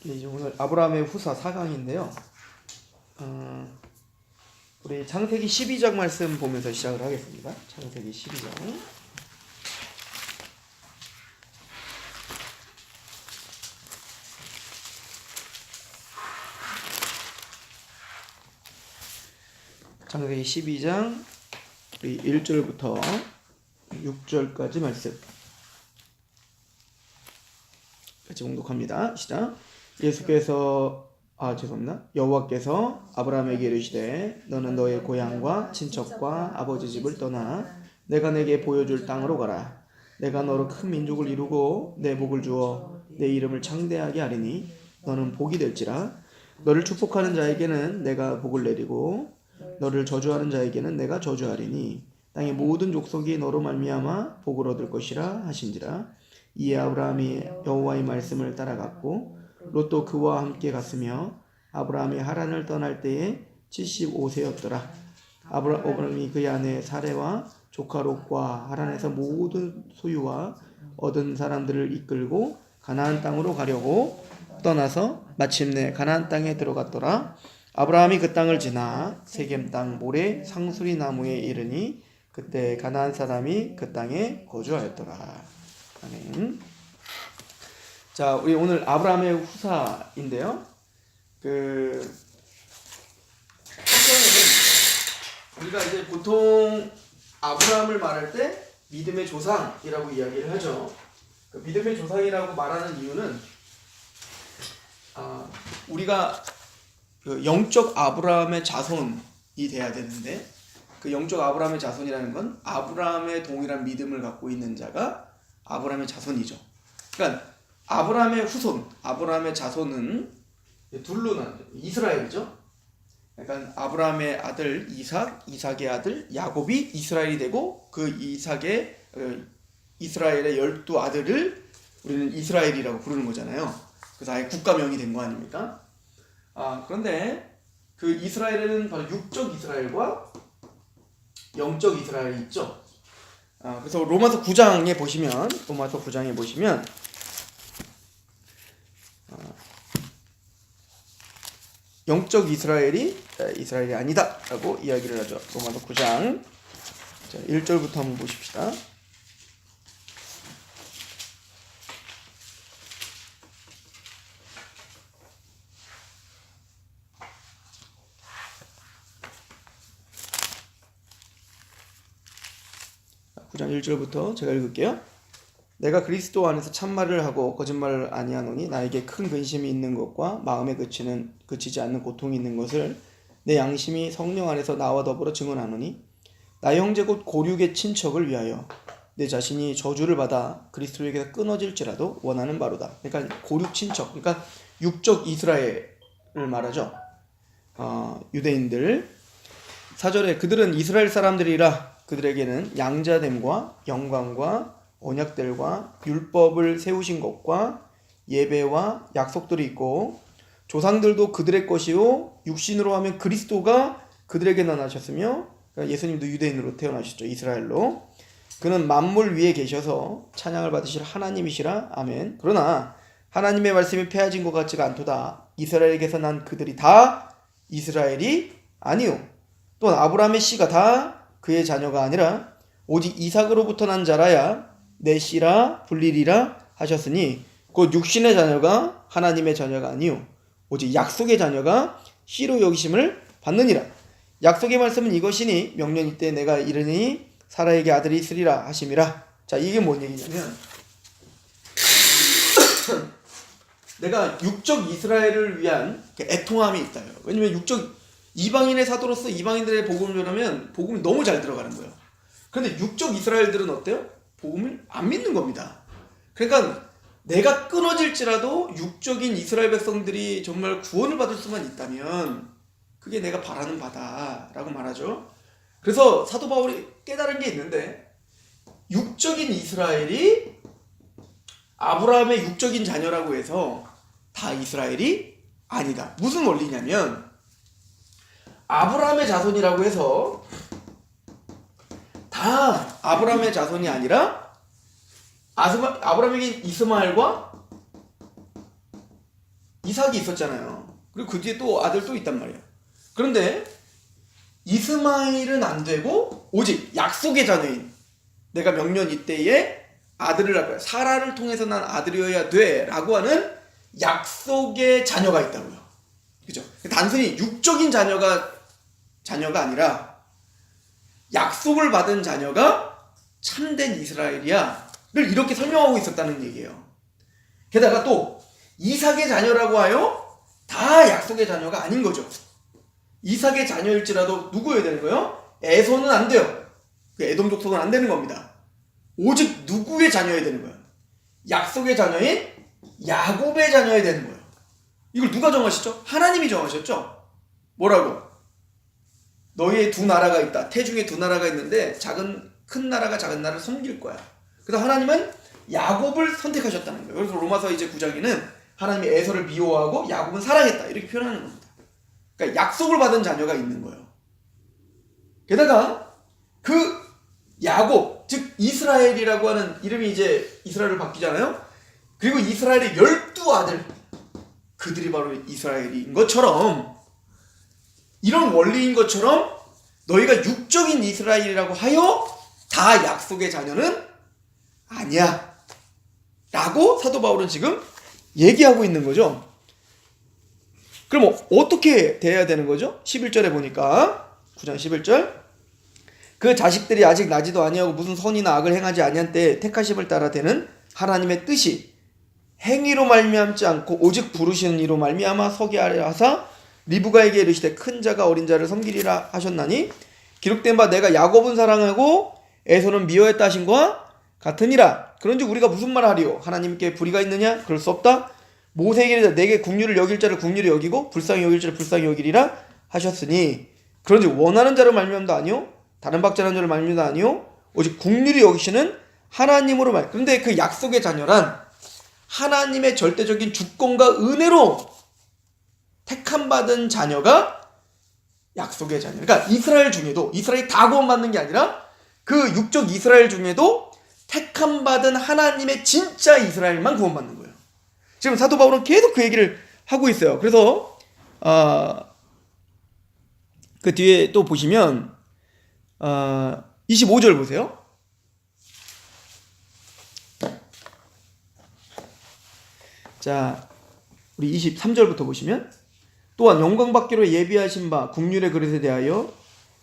이제 오늘 아브라함의 후사 4강인데요. 우리 창세기 12장 말씀 보면서 시작을 하겠습니다. 창세기 12장. 창세기 12장 1절부터 6절까지 말씀 같이 봉독합니다. 시작. 여호와께서 아브라함에게 이르시되 너는 너의 고향과 친척과 아버지 집을 떠나 내가 내게 보여줄 땅으로 가라. 내가 너로 큰 민족을 이루고 내 복을 주어 내 이름을 창대하게 하리니 너는 복이 될지라. 너를 축복하는 자에게는 내가 복을 내리고 너를 저주하는 자에게는 내가 저주하리니 땅의 모든 족속이 너로 말미암아 복을 얻을 것이라 하신지라. 이에 아브라함이 여호와의 말씀을 따라갔고 롯도 그와 함께 갔으며 아브라함이 하란을 떠날 때에 75세였더라. 아브라함이 그의 아내 사레와 조카 롯과 하란에서 모든 소유와 얻은 사람들을 이끌고 가나안 땅으로 가려고 떠나서 마침내 가나안 땅에 들어갔더라. 아브라함이 그 땅을 지나 세겜 땅 모래 상수리 나무에 이르니 그때 가나안 사람이 그 땅에 거주하였더라. 아멘. 자, 우리 오늘 아브라함의 후사인데요. 우리가 이제 보통 아브라함을 말할 때 믿음의 조상이라고 이야기를 하죠. 그 믿음의 조상이라고 말하는 이유는 우리가 그 영적 아브라함의 자손이 돼야 되는데 그 영적 아브라함의 자손이라는 건 아브라함의 동일한 믿음을 갖고 있는 자가 아브라함의 자손이죠. 그러니까 아브라함의 후손, 아브라함의 자손은 둘로 나뉘죠. 이스라엘이죠. 그러니까 아브라함의 아들 이삭, 이삭의 아들 야곱이 이스라엘이 되고 그 이스라엘의 12아들을 우리는 이스라엘이라고 부르는 거잖아요. 그래서 아예 국가명이 된 거 아닙니까? 그런데 그 이스라엘에는 바로 육적 이스라엘과 영적 이스라엘이 있죠. 그래서 로마서 9장에 보시면 영적 이스라엘이 아니다 라고 이야기를 하죠. 로마서 9장 1절부터 한번 보십시다. 장 1절부터 제가 읽을게요. 내가 그리스도 안에서 참말을 하고 거짓말을 아니하노니 나에게 큰 근심이 있는 것과 마음에 그치지 않는 고통이 있는 것을 내 양심이 성령 안에서 나와 더불어 증언하노니 나의 형제 곧 고륙의 친척을 위하여 내 자신이 저주를 받아 그리스도에게서 끊어질지라도 원하는 바로다. 그러니까 고륙 친척, 그러니까 육적 이스라엘을 말하죠. 유대인들 4절에 그들은 이스라엘 사람들이라 그들에게는 양자됨과 영광과 언약들과 율법을 세우신 것과 예배와 약속들이 있고 조상들도 그들의 것이요 육신으로 하면 그리스도가 그들에게 나타나셨으며 예수님도 유대인으로 태어나셨죠. 이스라엘로. 그는 만물 위에 계셔서 찬양을 받으실 하나님이시라. 아멘. 그러나 하나님의 말씀이 폐하진 것 같지가 않도다. 이스라엘에게서 난 그들이 다 이스라엘이 아니요 또 아브라함의 씨가 다 그의 자녀가 아니라 오직 이삭으로부터 난 자라야 내 씨라 불리리라 하셨으니 곧 육신의 자녀가 하나님의 자녀가 아니요 오직 약속의 자녀가 씨로 여기심을 받느니라. 약속의 말씀은 이것이니 명년 이때 내가 이르니 사라에게 아들이 있으리라 하심이라. 자, 이게 뭔 얘기냐면 내가 육적 이스라엘을 위한 애통함이 있다요. 왜냐면 육적 이방인의 사도로서 이방인들의 복음을 전하면 복음이 너무 잘 들어가는 거예요. 그런데 육적 이스라엘들은 어때요? 복음을 안 믿는 겁니다. 그러니까 내가 끊어질지라도 육적인 이스라엘 백성들이 정말 구원을 받을 수만 있다면 그게 내가 바라는 바다라고 말하죠. 그래서 사도 바울이 깨달은 게 있는데 육적인 이스라엘이 아브라함의 육적인 자녀라고 해서 다 이스라엘이 아니다. 무슨 원리냐면 아브라함의 자손이라고 해서 다 아브라함의 자손이 아니라 아브라함에게 이스마엘과 이삭이 있었잖아요. 그리고 그 뒤에 또 아들 또 있단 말이에요. 그런데 이스마엘은 안 되고 오직 약속의 자녀인 내가 명년 이때에 아들을 낳을 거야. 사라를 통해서 난 아들이어야 돼 라고 하는 약속의 자녀가 있다고요. 그죠? 단순히 육적인 자녀가 아니라 약속을 받은 자녀가 참된 이스라엘이야 를 이렇게 설명하고 있었다는 얘기예요. 게다가 또 이삭의 자녀라고 하여 다 약속의 자녀가 아닌 거죠. 이삭의 자녀일지라도 누구여야 되는 거예요? 에서는 안 돼요. 그 에돔 족속은 안 되는 겁니다. 오직 누구의 자녀여야 되는 거예요? 약속의 자녀인 야곱의 자녀여야 되는 거예요. 이걸 누가 정하셨죠? 하나님이 정하셨죠? 뭐라고? 너희의 두 나라가 있다. 태중에 두 나라가 있는데 큰 나라가 작은 나라를 섬길 거야. 그래서 하나님은 야곱을 선택하셨다는 거예요. 그래서 로마서 이제 9장에는 하나님이 에서를 미워하고 야곱은 사랑했다 이렇게 표현하는 겁니다. 그러니까 약속을 받은 자녀가 있는 거예요. 게다가 그 야곱, 즉 이스라엘이라고 하는 이름이 이제 이스라엘로 바뀌잖아요. 그리고 이스라엘의 12아들, 그들이 바로 이스라엘인 것처럼, 이런 원리인 것처럼 너희가 육적인 이스라엘이라고 하여 다 약속의 자녀는 아니야 라고 사도 바울은 지금 얘기하고 있는 거죠. 그럼 어떻게 돼야 되는 거죠? 11절에 보니까 9장 11절 그 자식들이 아직 나지도 아니하고 무슨 선이나 악을 행하지 아니한 때에 택하심을 따라 되는 하나님의 뜻이 행위로 말미암지 않고 오직 부르시는 이로 말미암아 서게 하려 하사 리브가에게 이르시되 큰 자가 어린 자를 섬기리라 하셨나니 기록된 바 내가 야곱은 사랑하고 에서는 미워했다 하신 것과 같으니라. 그런즉 우리가 무슨 말 하리요? 하나님께 불의가 있느냐? 그럴 수 없다. 모세에게 이르되 내게 긍휼을 여길 자를 긍휼히 여기고 불쌍히 여길 자를 불쌍히 여기리라 하셨으니 그런즉 원하는 자를 말미암도 아니요 다른 박자는 자를 말미암도 아니요 오직 긍휼히 여기시는 하나님으로 말. 그런데 그 약속의 자녀란 하나님의 절대적인 주권과 은혜로 택함 받은 자녀가 약속의 자녀. 그러니까 이스라엘 중에도 이스라엘이 다 구원받는 게 아니라 그 육적 이스라엘 중에도 택함 받은 하나님의 진짜 이스라엘만 구원받는 거예요. 지금 사도 바울은 계속 그 얘기를 하고 있어요. 그래서 그 뒤에 또 보시면 25절 보세요. 자, 우리 23절부터 보시면 또한 영광 받기로 예비하신 바 국률의 그릇에 대하여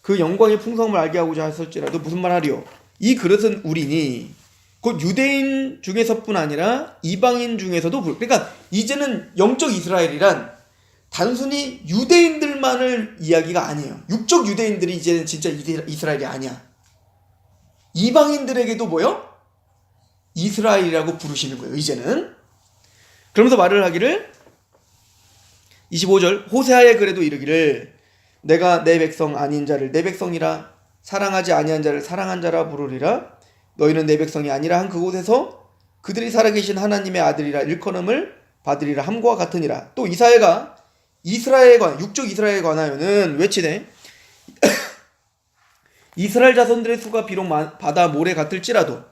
그 영광의 풍성함을 알게 하고자 하셨을지라도 무슨 말 하리요? 이 그릇은 우리니 곧 유대인 중에서뿐 아니라 이방인 중에서도 그러니까 이제는 영적 이스라엘이란 단순히 유대인들만을 이야기가 아니에요. 육적 유대인들이 이제는 진짜 이스라엘이 아니야. 이방인들에게도 뭐요? 이스라엘이라고 부르시는 거예요. 이제는. 그러면서 말을 하기를 25절 호세아의 글에도 이르기를 내가 내 백성 아닌 자를 내 백성이라 사랑하지 아니한 자를 사랑한 자라 부르리라. 너희는 내 백성이 아니라 한 그곳에서 그들이 살아계신 하나님의 아들이라 일컬음을 받으리라 함과 같으니라. 또 이사야가 이스라엘에 관한 육적 이스라엘에 관하여는 외치되 이스라엘 자손들의 수가 비록 바다 모래 같을지라도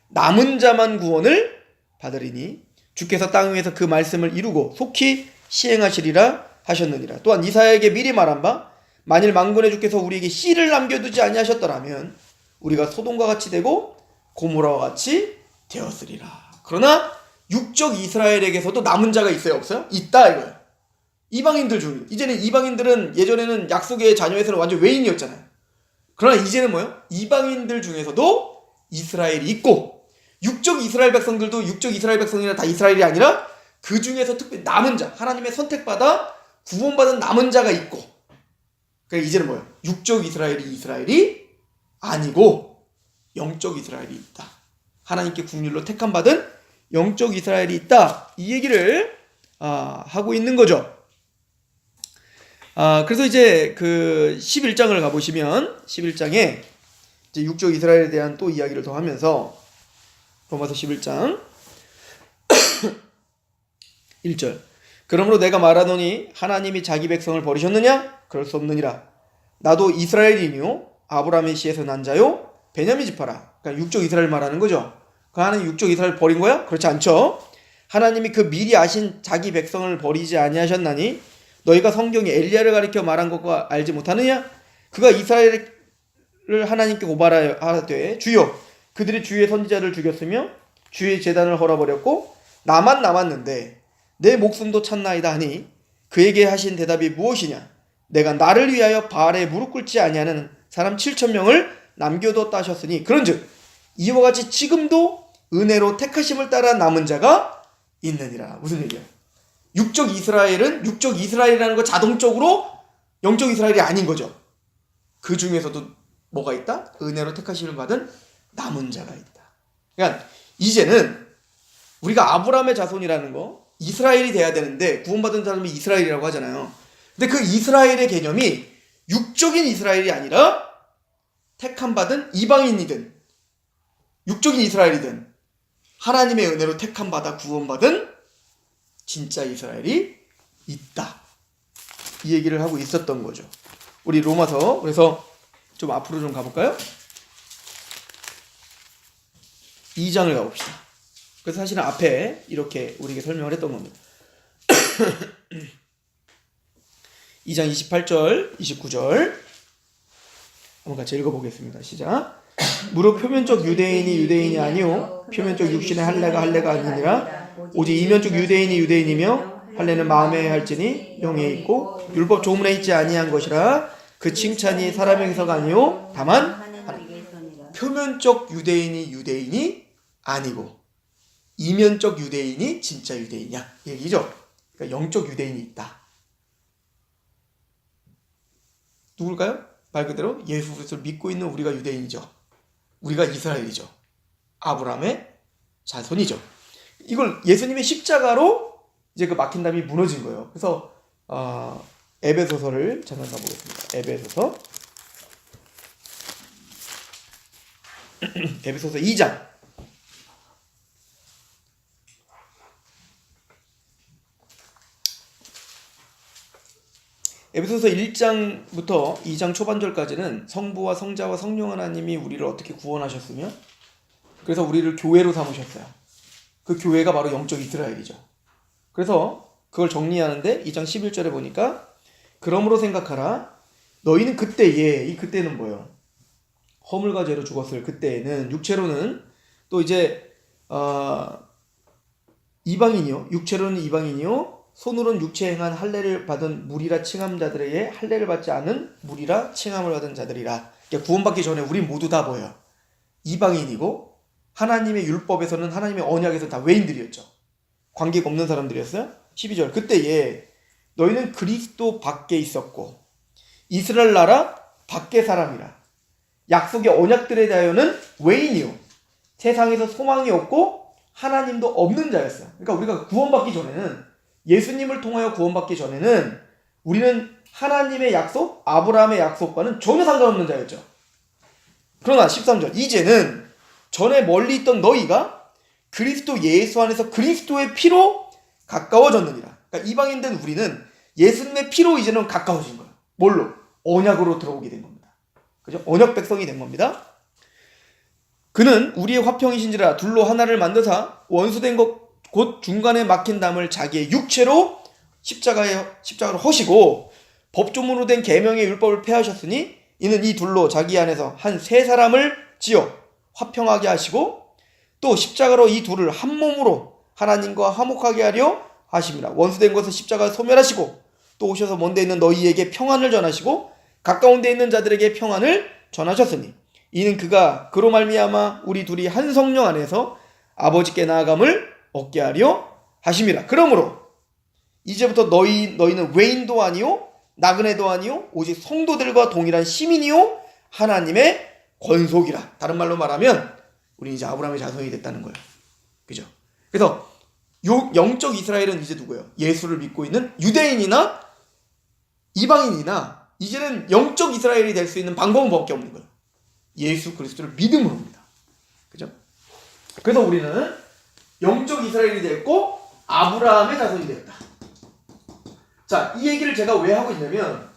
남은 자만 구원을 받으리니 주께서 땅 위에서 그 말씀을 이루고 속히 시행하시리라 하셨느니라. 또한 이사야에게 미리 말한 바 만일 만군의 주께서 우리에게 씨를 남겨두지 아니하셨더라면 우리가 소돔과 같이 되고 고모라와 같이 되었으리라. 그러나 육적 이스라엘에게서도 남은 자가 있어요? 없어요? 있다 이거예요. 이방인들 중 이제는 이방인들은 예전에는 약속의 자녀에서는 완전 외인이었잖아요. 그러나 이제는 뭐예요? 이방인들 중에서도 이스라엘이 있고 육적 이스라엘 백성들도 육적 이스라엘 백성이라 다 이스라엘이 아니라 그 중에서 특별히 남은 자 하나님의 선택받아 구원받은 남은 자가 있고 그러니까 이제는 뭐예요? 육적 이스라엘이 아니고 영적 이스라엘이 있다. 하나님께 국률로 택함 받은 영적 이스라엘이 있다. 이 얘기를 하고 있는 거죠. 그래서 이제 그 11장을 가보시면 11장에 이제 육적 이스라엘에 대한 또 이야기를 더 하면서 로마서 11장 1절 그러므로 내가 말하노니 하나님이 자기 백성을 버리셨느냐? 그럴 수 없느니라. 나도 이스라엘이뇨 아브라함의 씨에서 난 자요 베냐민 지파라. 그러니까 육적 이스라엘 말하는 거죠. 그 하나님 육적 이스라엘 버린 거야? 그렇지 않죠. 하나님이 그 미리 아신 자기 백성을 버리지 아니하셨나니 너희가 성경에 엘리야를 가리켜 말한 것과 알지 못하느냐? 그가 이스라엘을 하나님께 고발하되 주여 그들이 주의 선지자를 죽였으며 주의 제단을 헐어버렸고 나만 남았는데 내 목숨도 찾나이다 하니 그에게 하신 대답이 무엇이냐? 내가 나를 위하여 바알에 무릎 꿇지 아니하는 사람 7,000명을 남겨뒀다 하셨으니 그런즉 이와 같이 지금도 은혜로 택하심을 따라 남은 자가 있느니라. 무슨 얘기야? 육적 이스라엘이라는 거 자동적으로 영적 이스라엘이 아닌 거죠. 그 중에서도 뭐가 있다? 은혜로 택하심을 받은 남은 자가 있다. 그러니까 이제는 우리가 아브라함의 자손이라는 거 이스라엘이 돼야 되는데 구원받은 사람이 이스라엘이라고 하잖아요. 근데 그 이스라엘의 개념이 육적인 이스라엘이 아니라 택함 받은 이방인이든 육적인 이스라엘이든 하나님의 은혜로 택함 받아 구원받은 진짜 이스라엘이 있다. 이 얘기를 하고 있었던 거죠. 우리 로마서 그래서 좀 앞으로 좀 가볼까요? 2장을 가봅시다. 그래서 사실은 앞에 이렇게 우리에게 설명을 했던 겁니다. 2장 28절, 29절 한번 같이 읽어보겠습니다. 시작. 무릇 표면적 유대인이 아니요 표면적 육신의 할례가 아니니라 오직 이면적 유대인이며 할례는 마음에 할지니 영에 있고 율법 조문에 있지 아니한 것이라 그 칭찬이 사람에게서가 아니요 다만 표면적 유대인이 아니고 이면적 유대인이 진짜 유대인이야 얘기죠. 그러니까 영적 유대인이 있다. 누굴까요? 말 그대로 예수 그리스도를 믿고 있는 우리가 유대인이죠. 우리가 이스라엘이죠. 아브라함의 자손이죠. 이걸 예수님의 십자가로 이제 그 막힌 담이 무너진 거예요. 그래서 에베소서를 잠깐 가보겠습니다. 에베소서 2장. 에베소서 1장부터 2장 초반절까지는 성부와 성자와 성령 하나님이 우리를 어떻게 구원하셨으며 그래서 우리를 교회로 삼으셨어요. 그 교회가 바로 영적 이스라엘이죠. 그래서 그걸 정리하는데 2장 11절에 보니까 그러므로 생각하라 너희는 그때에 이 그때는 뭐예요? 허물과 죄로 죽었을 그때에는 육체로는 또 이제 이방인이요 육체로는 이방인이요 손으로는 육체에 행한 할례를 받은 무리라 칭함 자들에게 할례를 받지 않은 무리라 칭함을 받은 자들이라. 그러니까 구원받기 전에 우리 모두 다 뭐예요? 이방인이고 하나님의 율법에서는 하나님의 언약에서 다 외인들이었죠. 관계가 없는 사람들이었어요. 12절 그때에 너희는 그리스도 밖에 있었고 이스라엘 나라 밖의 사람이라 약속의 언약들에 대하여는 외인이요 세상에서 소망이 없고 하나님도 없는 자였어요. 그러니까 우리가 구원받기 전에는 예수님을 통하여 구원받기 전에는 우리는 하나님의 약속, 아브라함의 약속과는 전혀 상관없는 자였죠. 그러나 13절 이제는 전에 멀리 있던 너희가 그리스도 예수 안에서 그리스도의 피로 가까워졌느니라. 그러니까 이방인 된 우리는 예수님의 피로 이제는 가까워진 거예요. 뭘로? 언약으로 들어오게 된 겁니다. 그죠? 언약 백성이 된 겁니다. 그는 우리의 화평이신지라 둘로 하나를 만드사 원수된 것 곧 중간에 막힌 담을 자기의 육체로 십자가로 허시고 법조문으로 된 계명의 율법을 폐하셨으니 이는 이 둘로 자기 안에서 한 세 사람을 지어 화평하게 하시고 또 십자가로 이 둘을 한 몸으로 하나님과 화목하게 하려 하심이라. 원수된 것을 십자가에 소멸하시고 또 오셔서 먼데 있는 너희에게 평안을 전하시고 가까운 데 있는 자들에게 평안을 전하셨으니 이는 그가 그로 말미암아 우리 둘이 한 성령 안에서 아버지께 나아감을 얻게 하려 하심이라. 그러므로 이제부터 너희는 외인도 아니요 나그네도 아니요 오직 성도들과 동일한 시민이요 하나님의 권속이라. 다른 말로 말하면 우리 이제 아브라함의 자손이 됐다는 거예요. 그죠? 그래서 영적 이스라엘은 이제 누구예요? 예수를 믿고 있는 유대인이나 이방인이나 이제는 영적 이스라엘이 될 수 있는 방법은 뭐밖에 없는 거예요. 예수 그리스도를 믿음으로입니다. 그죠? 그래서 우리는 영적 이스라엘이 됐고 아브라함의 자손이 되었다. 자, 이 얘기를 제가 왜 하고 있냐면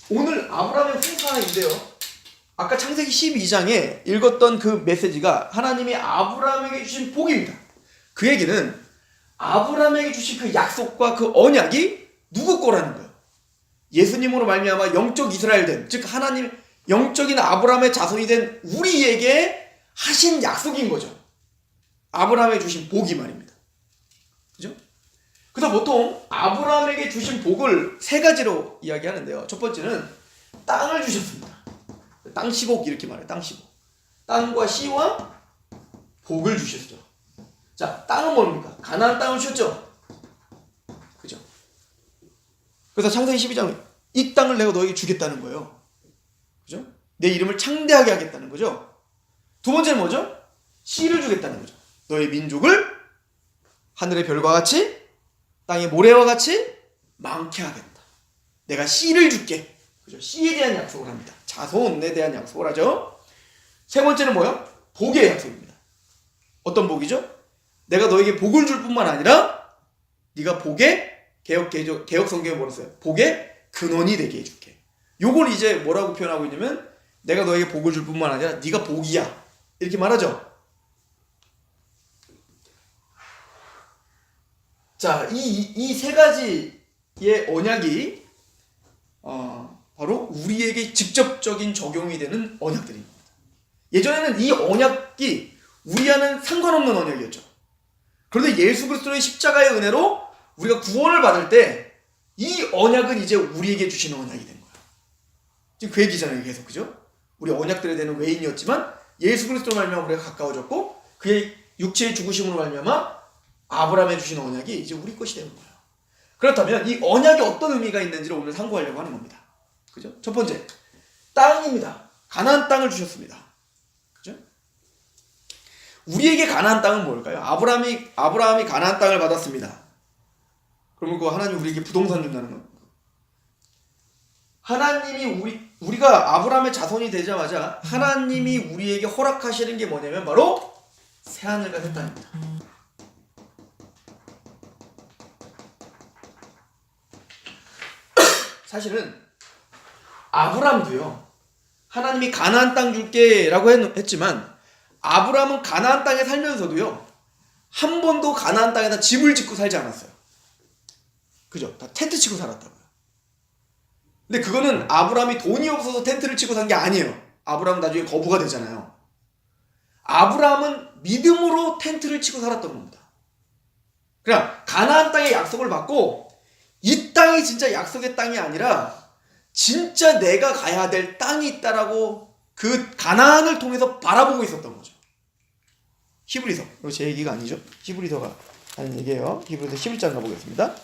오늘 아브라함의 후사인데요. 아까 창세기 12장에 읽었던 그 메시지가 하나님이 아브라함에게 주신 복입니다. 그 얘기는 아브라함에게 주신 그 약속과 그 언약이 누구 거라는 거예요? 예수님으로 말미암아 영적 이스라엘 된, 즉 하나님 영적인 아브라함의 자손이 된 우리에게 하신 약속인 거죠. 아브라함에게 주신 복이 말입니다. 그죠? 그래서 보통 아브라함에게 주신 복을 세 가지로 이야기하는데요. 첫 번째는 땅을 주셨습니다. 땅 10억 이렇게 말해요. 땅 10억. 땅과 씨와 복을 주셨죠. 자, 땅은 뭡니까? 가나안 땅을 주셨죠. 그죠? 그래서 창세기 12장에 이 땅을 내가 너에게 주겠다는 거예요. 그죠? 내 이름을 창대하게 하겠다는 거죠. 두 번째는 뭐죠? 씨를 주겠다는 거죠. 너의 민족을 하늘의 별과 같이 땅의 모래와 같이 많게 하겠다. 내가 씨를 줄게. 그죠? 씨에 대한 약속을 합니다. 자손에 대한 약속을 하죠. 세 번째는 뭐요? 복의 약속입니다. 어떤 복이죠? 내가 너에게 복을 줄 뿐만 아니라 네가 복의 개혁 성경에 뭐라 써요? 복의 근원이 되게 해줄게. 요걸 이제 뭐라고 표현하고 있냐면 내가 너에게 복을 줄 뿐만 아니라 네가 복이야. 이렇게 말하죠. 자, 이 세 가지의 언약이 바로 우리에게 직접적인 적용이 되는 언약들입니다. 예전에는 이 언약이 우리와는 상관없는 언약이었죠. 그런데 예수 그리스도의 십자가의 은혜로 우리가 구원을 받을 때 이 언약은 이제 우리에게 주시는 언약이 된 거야. 지금 그 얘기잖아요, 계속. 그죠? 우리 언약들에 대한 외인이었지만 예수 그리스도로 말미암아 우리가 가까워졌고 그의 육체의 죽으심으로 말미암아 아브라함에 주신 언약이 이제 우리 것이 되는 거예요. 그렇다면 이 언약이 어떤 의미가 있는지를 오늘 상고하려고 하는 겁니다. 그죠? 첫 번째, 땅입니다. 가나안 땅을 주셨습니다. 그죠? 우리에게 가나안 땅은 뭘까요? 아브라함이 가나안 땅을 받았습니다. 그러면 그 하나님이 우리에게 부동산 준다는 겁니다. 하나님이 우리가 아브라함의 자손이 되자마자 하나님이 우리에게 허락하시는 게 뭐냐면 바로 새하늘과 새 땅입니다. 사실은 아브라함도요, 하나님이 가나안 땅 줄게 라고 했지만 아브라함은 가나안 땅에 살면서도요 한 번도 가나안 땅에다 집을 짓고 살지 않았어요. 그죠? 다 텐트 치고 살았다고요. 근데 그거는 아브라함이 돈이 없어서 텐트를 치고 산 게 아니에요. 아브라함은 나중에 거부가 되잖아요. 아브라함은 믿음으로 텐트를 치고 살았던 겁니다. 그냥 가나안 땅의 약속을 받고 이 땅이 진짜 약속의 땅이 아니라 진짜 내가 가야 될 땅이 있다라고 그 가나안을 통해서 바라보고 있었던 거죠. 히브리서, 이거 제 얘기가 아니죠. 히브리서가 하는 얘기예요. 히브리서 11장 가보겠습니다.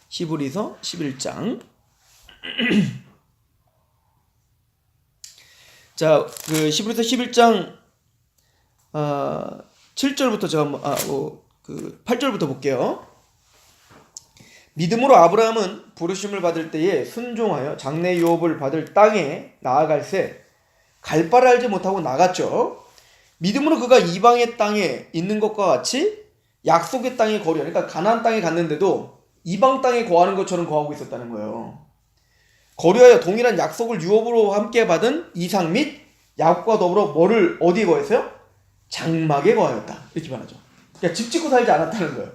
히브리서 11장. 자, 그 히브리서 11장 7절부터 제가 한번 8절부터 볼게요. 믿음으로 아브라함은 부르심을 받을 때에 순종하여 장래 유업을 받을 땅에 나아갈새 갈 바를 알지 못하고 나갔죠. 믿음으로 그가 이방의 땅에 있는 것과 같이 약속의 땅에 거하려, 그러니까 가나안 땅에 갔는데도 이방 땅에 거하는 것처럼 거하고 있었다는 거예요. 거류하여 동일한 약속을 유업으로 함께 받은 이삭 및 야곱과 더불어 뭐를 어디에 거했어요? 장막에 거하였다. 이렇게 말하죠. 그러니까 집 짓고 살지 않았다는 거예요.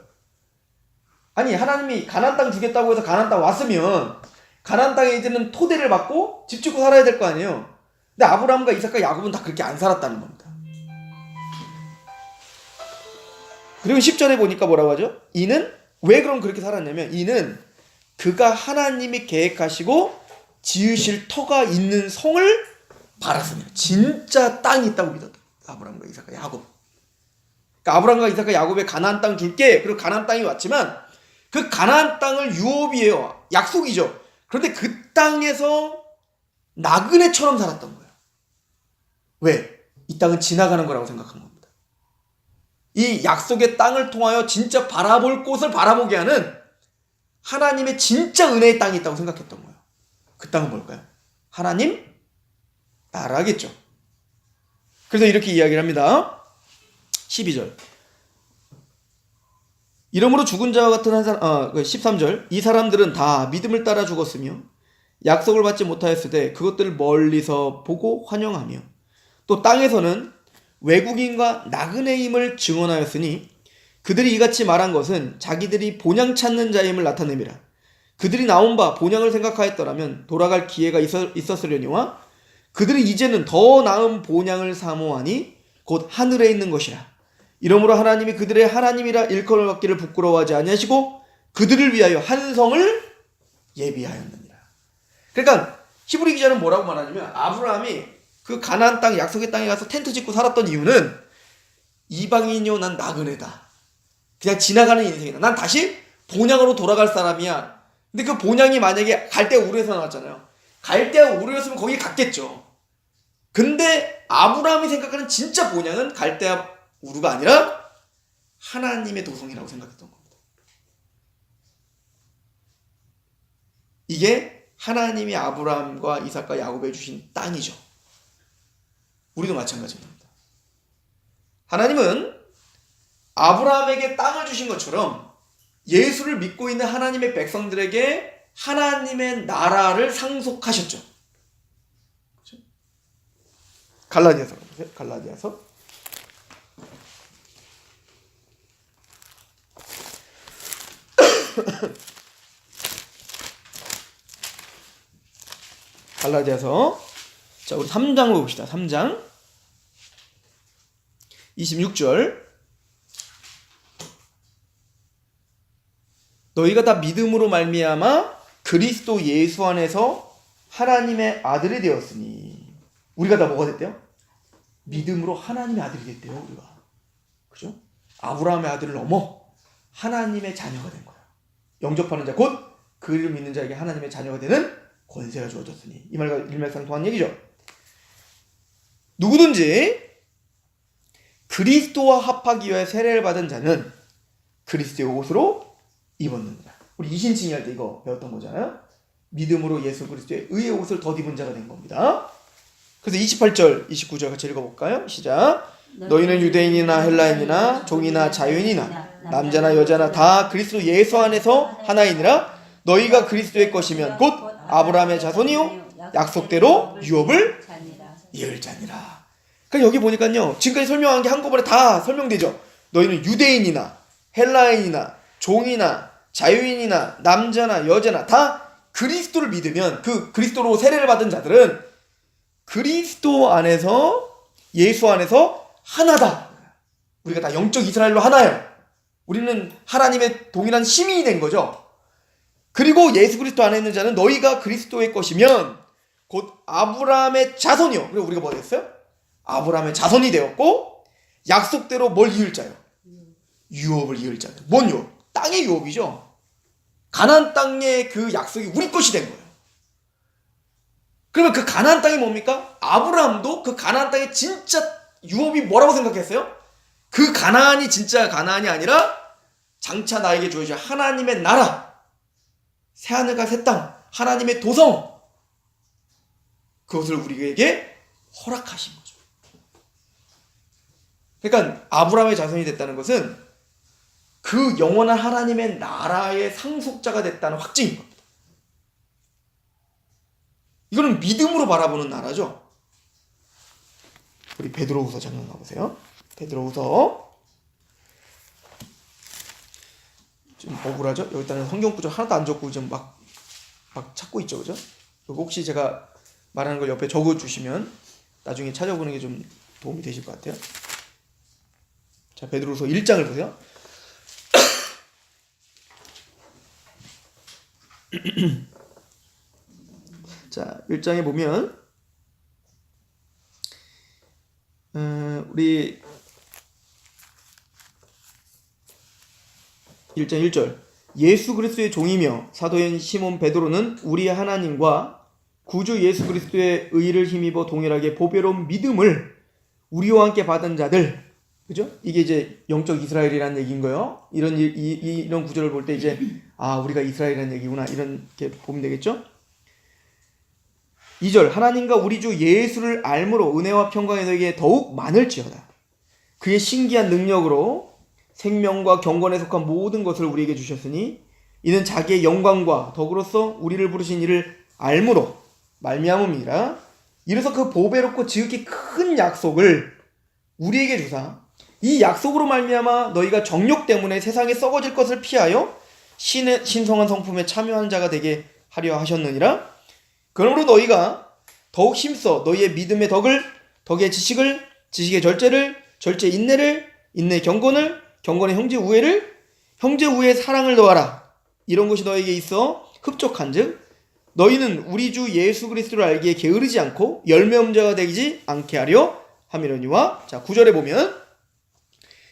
아니, 하나님이 가나안 땅 주겠다고 해서 가나안 땅 왔으면 가나안 땅에 이제는 토대를 받고 집 짓고 살아야 될 거 아니에요. 근데 아브라함과 이삭과 야곱은 다 그렇게 안 살았다는 겁니다. 그리고 10절에 보니까 뭐라고 하죠? 이는 왜 그럼 그렇게 살았냐면 이는 그가 하나님이 계획하시고 지으실 터가 있는 성을 바랐습니다. 진짜 땅이 있다고 믿었다. 아브라함과 이삭과 야곱. 그러니까 아브라함과 이삭과 야곱에 가나안 땅 줄게. 그리고 가나안 땅이 왔지만 그 가나안 땅을 유업이에요. 약속이죠. 그런데 그 땅에서 나그네처럼 살았던 거예요. 왜? 이 땅은 지나가는 거라고 생각한 겁니다. 이 약속의 땅을 통하여 진짜 바라볼 곳을 바라보게 하는 하나님의 진짜 은혜의 땅이 있다고 생각했던 거예요. 그 땅은 뭘까요? 하나님 나라겠죠. 그래서 이렇게 이야기를 합니다. 12절. 이러므로 죽은 자와 같은 한 사람, 13절. 이 사람들은 다 믿음을 따라 죽었으며 약속을 받지 못하였으되 그것들을 멀리서 보고 환영하며 또 땅에서는 외국인과 나그네임을 증언하였으니 그들이 이같이 말한 것은 자기들이 본향 찾는 자임을 나타내미라. 그들이 나온 바 본향을 생각하였더라면 돌아갈 기회가 있었으려니와 그들이 이제는 더 나은 본향을 사모하니 곧 하늘에 있는 것이라. 이러므로 하나님이 그들의 하나님이라 일컬을 받기를 부끄러워하지 아니하시고 그들을 위하여 한 성을 예비하였느니라. 그러니까 히브리 기자는 뭐라고 말하냐면 아브라함이 그 가나안 땅 약속의 땅에 가서 텐트 짓고 살았던 이유는 이방인이요 난 나그네다. 그냥 지나가는 인생이다. 난 다시 본향으로 돌아갈 사람이야. 근데 그 본향이 만약에 갈대아 우르에서 나왔잖아요. 갈대아 우르였으면 거기 갔겠죠. 근데 아브라함이 생각하는 진짜 본향은 갈대아 우르가 아니라 하나님의 도성이라고 생각했던 겁니다. 이게 하나님이 아브라함과 이삭과 야곱에 주신 땅이죠. 우리도 마찬가지입니다. 하나님은 아브라함에게 땅을 주신 것처럼 예수를 믿고 있는 하나님의 백성들에게 하나님의 나라를 상속하셨죠. 그렇죠? 갈라디아서 보세요. 갈라디아서 갈라디아서 자 우리 3장으로 봅시다. 3장 26절 너희가 다 믿음으로 말미암아 그리스도 예수 안에서 하나님의 아들이 되었으니 우리가 다 뭐가 됐대요? 믿음으로 하나님의 아들이 됐대요. 우리가 그죠? 아브라함의 아들을 넘어 하나님의 자녀가 된 거예요. 영접하는 자 곧 그를 믿는 자에게 하나님의 자녀가 되는 권세가 주어졌으니 이 말과 일맥상통한 얘기죠. 누구든지 그리스도와 합하기 위해 세례를 받은 자는 그리스도의 옷으로 입었느니라. 우리 이신칭의 할 때 이거 배웠던 거잖아요. 믿음으로 예수 그리스도의 의의 옷을 덧입은 자가 된 겁니다. 그래서 28절 29절 같이 읽어볼까요? 시작. 너희는 유대인이나 헬라인이나 종이나 자유인이나 남자나 여자나 다 그리스도 예수 안에서 하나이니라. 너희가 그리스도의 것이면 곧 아브라함의 자손이요 약속대로 유업을 이을 자니라. 그러니까 여기 보니까요 지금까지 설명한 게 한꺼번에 다 설명되죠. 너희는 유대인이나 헬라인이나 종이나 자유인이나 남자나 여자나 다 그리스도를 믿으면 그 그리스도로 세례를 받은 자들은 그리스도 안에서 예수 안에서 하나다. 우리가 다 영적 이스라엘로 하나예요. 우리는 하나님의 동일한 시민이 된 거죠. 그리고 예수 그리스도 안에 있는 자는 너희가 그리스도의 것이면 곧 아브라함의 자손이요. 그리고 우리가 뭐 됐어요? 아브라함의 자손이 되었고 약속대로 뭘 이을 자요? 유업을 이을 자요. 뭔 유업? 땅의 유업이죠. 가나안 땅의 그 약속이 우리 것이 된 거예요. 그러면 그 가나안 땅이 뭡니까? 아브라함도 그 가나안 땅의 진짜 유업이 뭐라고 생각했어요? 그 가나안이 진짜 가나안이 아니라 장차 나에게 주어질 하나님의 나라, 새하늘과 새 땅, 하나님의 도성, 그것을 우리에게 허락하신 거죠. 그러니까 아브라함의 자손이 됐다는 것은 그 영원한 하나님의 나라의 상속자가 됐다는 확증인 겁니다. 이거는 믿음으로 바라보는 나라죠. 우리 베드로후서 잠깐 가보세요. 베드로후서 좀 억울하죠? 여기다는 성경 구절 하나도 안 적고 좀 막 찾고 있죠, 그죠? 혹시 제가 말하는 걸 옆에 적어주시면 나중에 찾아보는 게 좀 도움이 되실 것 같아요. 자, 베드로후서 1장을 보세요. 자, 1장에 보면 우리 1장 1절 예수 그리스도의 종이며 사도인 시몬 베드로는 우리 하나님과 구주 예수 그리스도의 의를 힘입어 동일하게 보배로운 믿음을 우리와 함께 받은 자들, 그죠? 이게 이제 영적 이스라엘이라는 얘기인 거예요. 이런 구절을 볼 때 이제 우리가 이스라엘이라는 얘기구나 이렇게 보면 되겠죠? 2절 하나님과 우리 주 예수를 알므로 은혜와 평강이 너에게 더욱 많을지어다. 그의 신기한 능력으로 생명과 경건에 속한 모든 것을 우리에게 주셨으니 이는 자기의 영광과 덕으로서 우리를 부르신 이를 알므로 말미암음이라. 이래서 그 보배롭고 지극히 큰 약속을 우리에게 주사 이 약속으로 말미암아 너희가 정욕 때문에 세상에 썩어질 것을 피하여 신성한 성품에 참여한 자가 되게 하려 하셨느니라. 그러므로 너희가 더욱 힘써 너희의 믿음의 덕을, 덕의 지식을, 지식의 절제를, 절제의 인내를, 인내의 경건을, 경건의 형제 우애를, 형제 우애의 사랑을 더하라. 이런 것이 너희에게 있어 흡족한즉 너희는 우리 주 예수 그리스도를 알기에 게으르지 않고 열매 없는 자가 되지 않게 하려 함이로니와. 자, 9절에 보면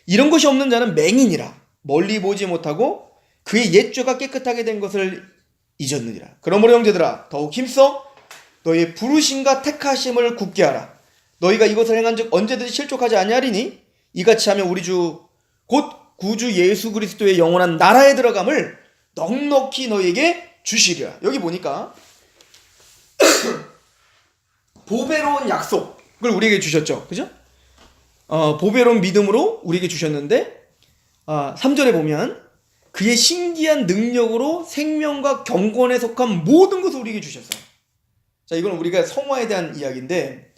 이런 것이 없는 자는 맹인이라 멀리 보지 못하고 그의 옛죄가 깨끗하게 된 것을 잊었느니라. 그러므로 형제들아 더욱 힘써 너희의 부르심과 택하심을 굳게 하라. 너희가 이것을 행한즉 언제든지 실족하지 아니하리니 이같이 하면 우리 주 곧 구주 예수 그리스도의 영원한 나라에 들어감을 넉넉히 너희에게 주시리라. 여기 보니까 보배로운 약속을 우리에게 주셨죠. 그죠? 보배로운 믿음으로 우리에게 주셨는데 3절에 보면 그의 신기한 능력으로 생명과 경건에 속한 모든 것을 우리에게 주셨어요. 자, 이건 우리가 성화에 대한 이야기인데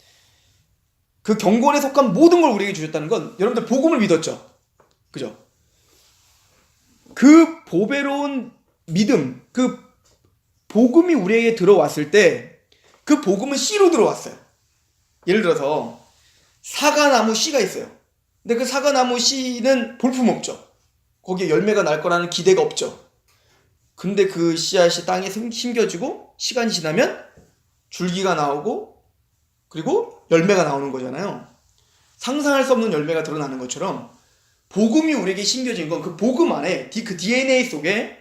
그 경건에 속한 모든 걸 우리에게 주셨다는 건 여러분들 복음을 믿었죠. 그죠? 그 보배로운 믿음, 그 복음이 우리에게 들어왔을 때 그 복음은 씨로 들어왔어요. 예를 들어서 사과나무 씨가 있어요. 근데 그 사과나무 씨는 볼품 없죠. 거기에 열매가 날 거라는 기대가 없죠. 근데 그 씨앗이 땅에 심겨지고 시간이 지나면 줄기가 나오고 그리고 열매가 나오는 거잖아요. 상상할 수 없는 열매가 드러나는 것처럼 복음이 우리에게 심겨진 건 그 복음 안에 그 DNA 속에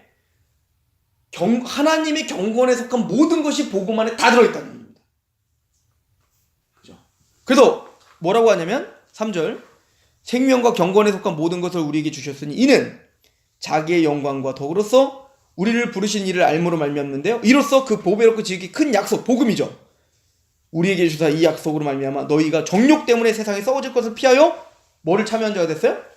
하나님의 경건에 속한 모든 것이 복음 안에 다 들어있다는 겁니다. 그죠? 그래서 뭐라고 하냐면 3절 생명과 경건에 속한 모든 것을 우리에게 주셨으니 이는 자기의 영광과 덕으로서 우리를 부르신 이를 알므로 말미암는데요. 이로써 그 보배롭고 지극히 큰 약속, 복음이죠. 우리에게 주사 이 약속으로 말미암아 너희가 정욕 때문에 세상에 썩어질 것을 피하여 뭐를 참여한 자가 됐어요?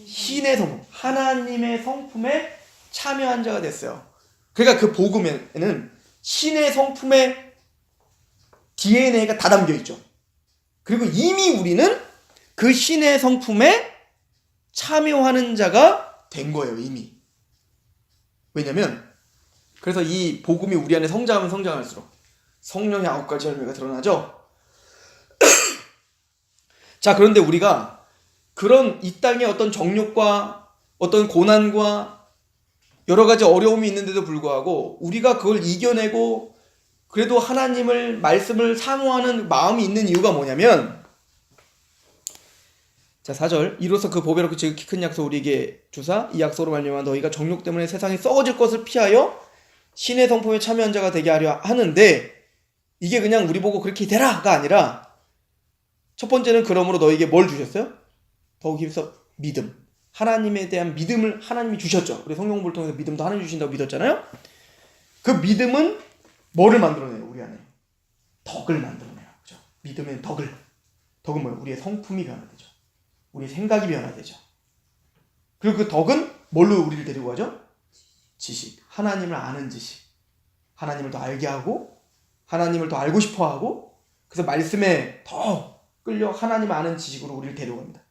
신의 성품, 하나님의 성품에 참여한 자가 됐어요. 그러니까 그 복음에는 신의 성품의 DNA가 다 담겨 있죠. 그리고 이미 우리는 그 신의 성품에 참여하는 자가 된 거예요, 이미. 왜냐면 그래서 이 복음이 우리 안에 성장하면 성장할수록 성령의 9가지 열매가 드러나죠. 자, 그런데 우리가 그런 이 땅의 어떤 정욕과 어떤 고난과 여러 가지 어려움이 있는데도 불구하고 우리가 그걸 이겨내고 그래도 하나님을 말씀을 사모하는 마음이 있는 이유가 뭐냐면 자, 4절 이로써 그 보배롭고 지극히 큰 약속 우리에게 주사 이 약속으로 말미암아 너희가 정욕 때문에 세상에 썩어질 것을 피하여 신의 성품에 참여한 자가 되게 하려 하는데 이게 그냥 우리 보고 그렇게 되라가 아니라 첫 번째는 그러므로 너희에게 뭘 주셨어요? 더욱 힘써 믿음. 하나님에 대한 믿음을 하나님이 주셨죠. 우리 성경을 통해서 믿음도 하나님 주신다고 믿었잖아요. 그 믿음은 뭐를 만들어내요? 우리 안에 덕을 만들어내요. 그죠? 믿음의 덕을. 덕은 뭐예요? 우리의 성품이 변화되죠. 우리의 생각이 변화되죠. 그리고 그 덕은 뭘로 우리를 데리고 가죠? 지식. 하나님을 아는 지식. 하나님을 더 알게 하고 하나님을 더 알고 싶어 하고 그래서 말씀에 더 끌려 하나님 아는 지식으로 우리를 데려갑니다.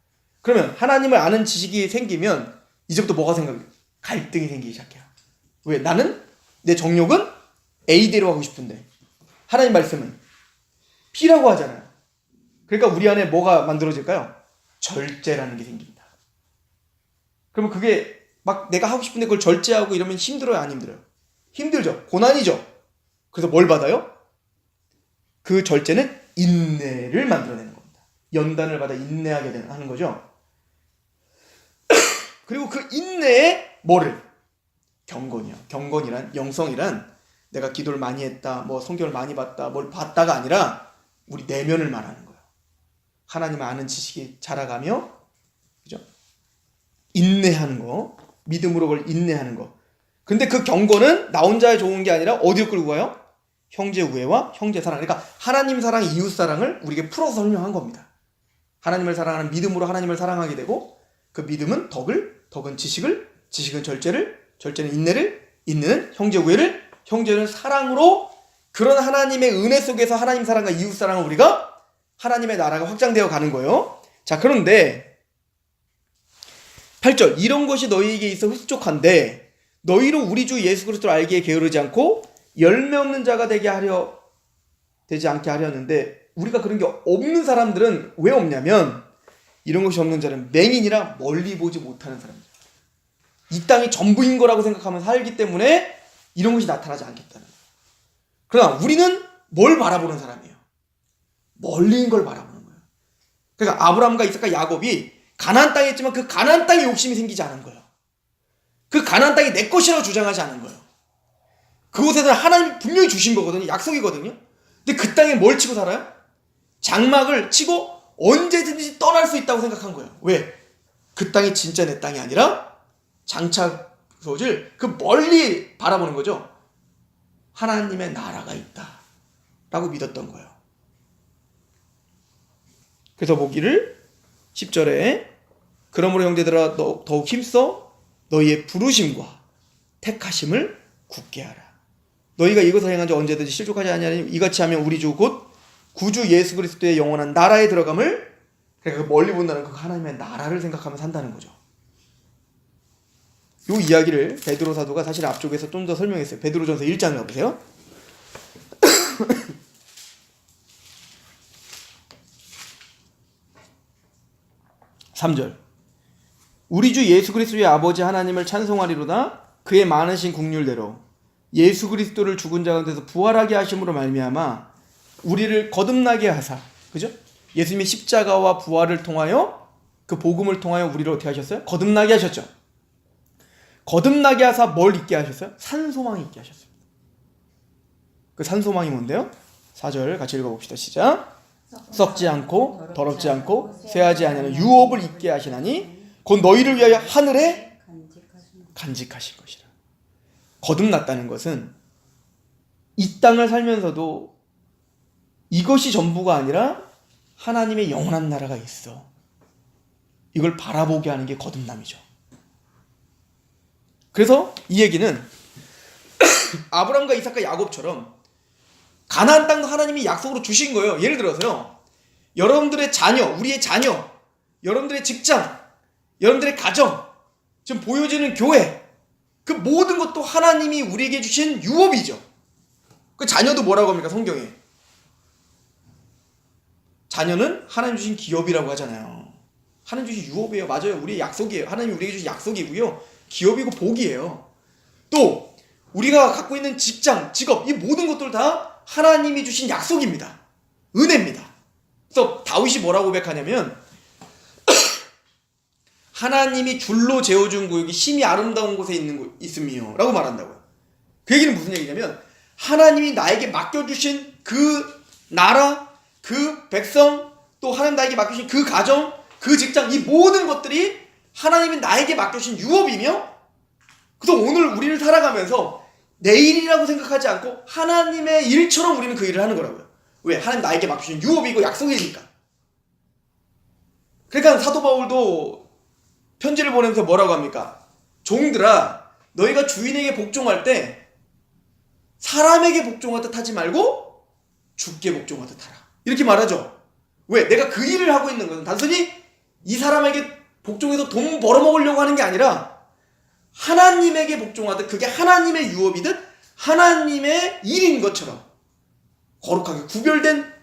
그러면 하나님을 아는 지식이 생기면 이제부터 뭐가 생각해요? 갈등이 생기기 시작해요. 왜? 나는 내 정욕은 A대로 하고 싶은데 하나님 말씀은 B라고 하잖아요. 그러니까 우리 안에 뭐가 만들어질까요? 절제라는 게 생깁니다. 그러면 그게 막 내가 하고 싶은데 그걸 절제하고 이러면 힘들어요? 안 힘들어요? 힘들죠. 고난이죠. 그래서 뭘 받아요? 그 절제는 인내를 만들어내는 겁니다. 연단을 받아 인내하게 하는 거죠. 그리고 그 인내에 뭐를? 경건이요. 경건이란 영성이란 내가 기도를 많이 했다, 뭐 성경을 많이 봤다, 뭘 봤다가 아니라 우리 내면을 말하는 거예요. 하나님 아는 지식이 자라가며, 그죠? 인내하는 거, 믿음으로 그걸 인내하는 거. 근데 그 경건은 나 혼자 좋은 게 아니라 어디로 끌고 가요? 형제 우애와 형제 사랑. 그러니까 하나님 사랑, 이웃 사랑을 우리에게 풀어서 설명한 겁니다. 하나님을 사랑하는 믿음으로 하나님을 사랑하게 되고 그 믿음은 덕은 지식을, 지식은 절제를, 절제는 인내를, 인내는 형제 우애를, 형제는 사랑으로 그런 하나님의 은혜 속에서 하나님 사랑과 이웃 사랑을 우리가 하나님의 나라가 확장되어 가는 거예요. 자, 그런데 8절 이런 것이 너희에게 있어 흡족한데 너희로 우리 주 예수 그리스도를 알기에 게으르지 않고 열매 없는 자가 되지 않게 하려는데 우리가 그런 게 없는 사람들은 왜 없냐면 이런 것이 없는 자는 맹인이라 멀리 보지 못하는 사람들. 이 땅이 전부인 거라고 생각하면 살기 때문에 이런 것이 나타나지 않겠다는 거예요. 그러나 우리는 뭘 바라보는 사람이에요? 멀리인 걸 바라보는 거예요. 그러니까 아브라함과 이삭과 야곱이 가나안 땅에 있지만 그 가나안 땅에 욕심이 생기지 않은 거예요. 그 가나안 땅이 내 것이라고 주장하지 않은 거예요. 그곳에서는 하나님이 분명히 주신 거거든요. 약속이거든요. 근데 그 땅에 뭘 치고 살아요? 장막을 치고 언제든지 떠날 수 있다고 생각한 거예요. 왜? 그 땅이 진짜 내 땅이 아니라 장차소질 그 멀리 바라보는 거죠. 하나님의 나라가 있다 라고 믿었던 거예요. 그래서 보기를 10절에 그러므로 형제들아 더욱 힘써 너희의 부르심과 택하심을 굳게 하라. 너희가 이것을 행한 자 언제든지 실족하지 아니하니 이같이 하면 우리 주 곧 구주 예수 그리스도의 영원한 나라에 들어감을. 그러니까 그 멀리 본다는 그 하나님의 나라를 생각하며 산다는 거죠. 이 이야기를 베드로 사도가 사실 앞쪽에서 좀 더 설명했어요. 베드로전서 1장을 가보세요. 3절 우리 주 예수 그리스도의 아버지 하나님을 찬송하리로다. 그의 많으신 국률대로 예수 그리스도를 죽은 자 가운데서 부활하게 하심으로 말미암아 우리를 거듭나게 하사. 그죠? 예수님의 십자가와 부활을 통하여 그 복음을 통하여 우리를 어떻게 하셨어요? 거듭나게 하셨죠. 거듭나게 하사 뭘 있게 하셨어요? 산소망이 있게 하셨어요. 그 산소망이 뭔데요? 4절 같이 읽어봅시다. 시작. 썩지 않고 더럽지 않고 쇠하지 아니하는 유업을 있게 하시나니 곧 너희를 위하여 하늘에 간직하신 것이라. 거듭났다는 것은 이 땅을 살면서도 이것이 전부가 아니라 하나님의 영원한 나라가 있어. 이걸 바라보게 하는 게 거듭남이죠. 그래서 이 얘기는 아브라함과 이삭과 야곱처럼 가나안 땅도 하나님이 약속으로 주신 거예요. 예를 들어서요. 여러분들의 자녀, 우리의 자녀, 여러분들의 직장, 여러분들의 가정, 지금 보여지는 교회, 그 모든 것도 하나님이 우리에게 주신 유업이죠. 그 자녀도 뭐라고 합니까? 성경에. 자녀는 하나님 주신 기업이라고 하잖아요. 하나님 주신 유업이에요. 맞아요. 우리의 약속이에요. 하나님이 우리에게 주신 약속이고요. 기업이고 복이에요. 또 우리가 갖고 있는 직장, 직업, 이 모든 것들 다 하나님이 주신 약속입니다. 은혜입니다. 그래서 다윗이 뭐라고 고백하냐면 하나님이 줄로 재어준 구역이 심히 아름다운 곳에 있음이요 라고 말한다고요. 그 얘기는 무슨 얘기냐면 하나님이 나에게 맡겨주신 그 나라, 그 백성, 또 하나님 나에게 맡겨주신 그 가정, 그 직장, 이 모든 것들이 하나님이 나에게 맡겨주신 유업이며, 그래서 오늘 우리를 살아가면서 내 일이라고 생각하지 않고 하나님의 일처럼 우리는 그 일을 하는 거라고요. 왜? 하나님 나에게 맡겨주신 유업이고 약속이니까. 그러니까 사도 바울도 편지를 보내면서 뭐라고 합니까? 종들아, 너희가 주인에게 복종할 때 사람에게 복종하듯 하지 말고 주께 복종하듯 하라. 이렇게 말하죠. 왜? 내가 그 일을 하고 있는 것은 단순히 이 사람에게 복종해서 돈 벌어먹으려고 하는 게 아니라 하나님에게 복종하듯, 그게 하나님의 유업이듯 하나님의 일인 것처럼, 거룩하게 구별된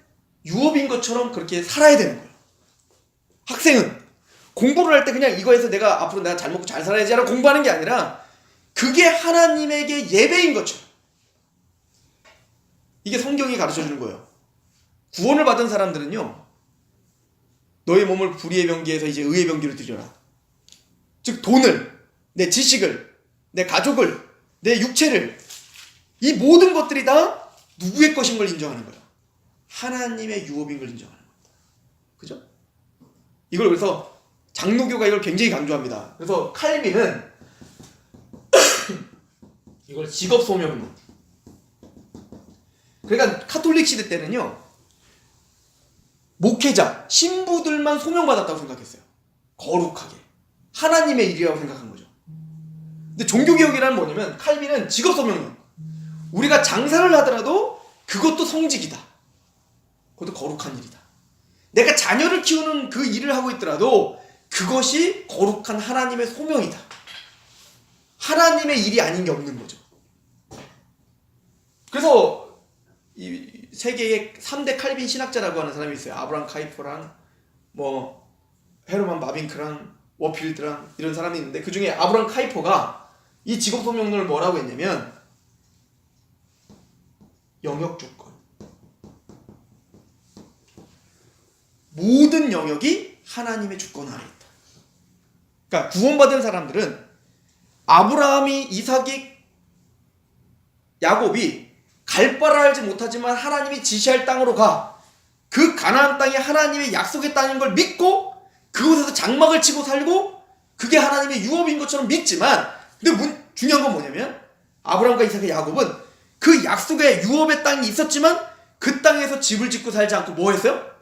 유업인 것처럼 그렇게 살아야 되는 거예요. 학생은 공부를 할 때 그냥 이거 해서 내가 앞으로 내가 잘 먹고 잘 살아야지 하고 공부하는 게 아니라 그게 하나님에게 예배인 것처럼. 이게 성경이 가르쳐주는 거예요. 구원을 받은 사람들은요, 너의 몸을 불의의 병기에서 이제 의의 병기로 드려라. 즉 돈을, 내 지식을, 내 가족을, 내 육체를, 이 모든 것들이 다 누구의 것인 걸 인정하는 거예요. 하나님의 유업인 걸 인정하는 겁니다. 그죠? 이걸 그래서 장로교가 이걸 굉장히 강조합니다. 그래서 칼빈은 이걸 직업 소명론. 그러니까 카톨릭 시대 때는요, 목회자, 신부들만 소명받았다고 생각했어요. 거룩하게. 하나님의 일이라고 생각한 거죠. 근데 종교개혁이라는 뭐냐면 칼빈은 직업 소명론. 우리가 장사를 하더라도 그것도 성직이다. 그것도 거룩한 일이다. 내가 자녀를 키우는 그 일을 하고 있더라도 그것이 거룩한 하나님의 소명이다. 하나님의 일이 아닌 게 없는 거죠. 그래서 이 세계의 3대 칼빈 신학자라고 하는 사람이 있어요. 아브라함 카이퍼랑 뭐 헤르만 바빙크랑 워필드랑 이런 사람이 있는데, 그 중에 아브라함 카이퍼가 이 직업 소명론을 뭐라고 했냐면 영역 주권, 모든 영역이 하나님의 주권 아래 있다. 그러니까 구원받은 사람들은 아브라함이, 이삭이, 야곱이 갈 바를 알지 못하지만 하나님이 지시할 땅으로 가, 그 가나안 땅이 하나님의 약속의 땅인 걸 믿고 그곳에서 장막을 치고 살고 그게 하나님의 유업인 것처럼 믿지만, 근데 중요한 건 뭐냐면 아브라함과 이삭과 야곱은 그 약속의 유업의 땅이 있었지만 그 땅에서 집을 짓고 살지 않고 뭐 했어요?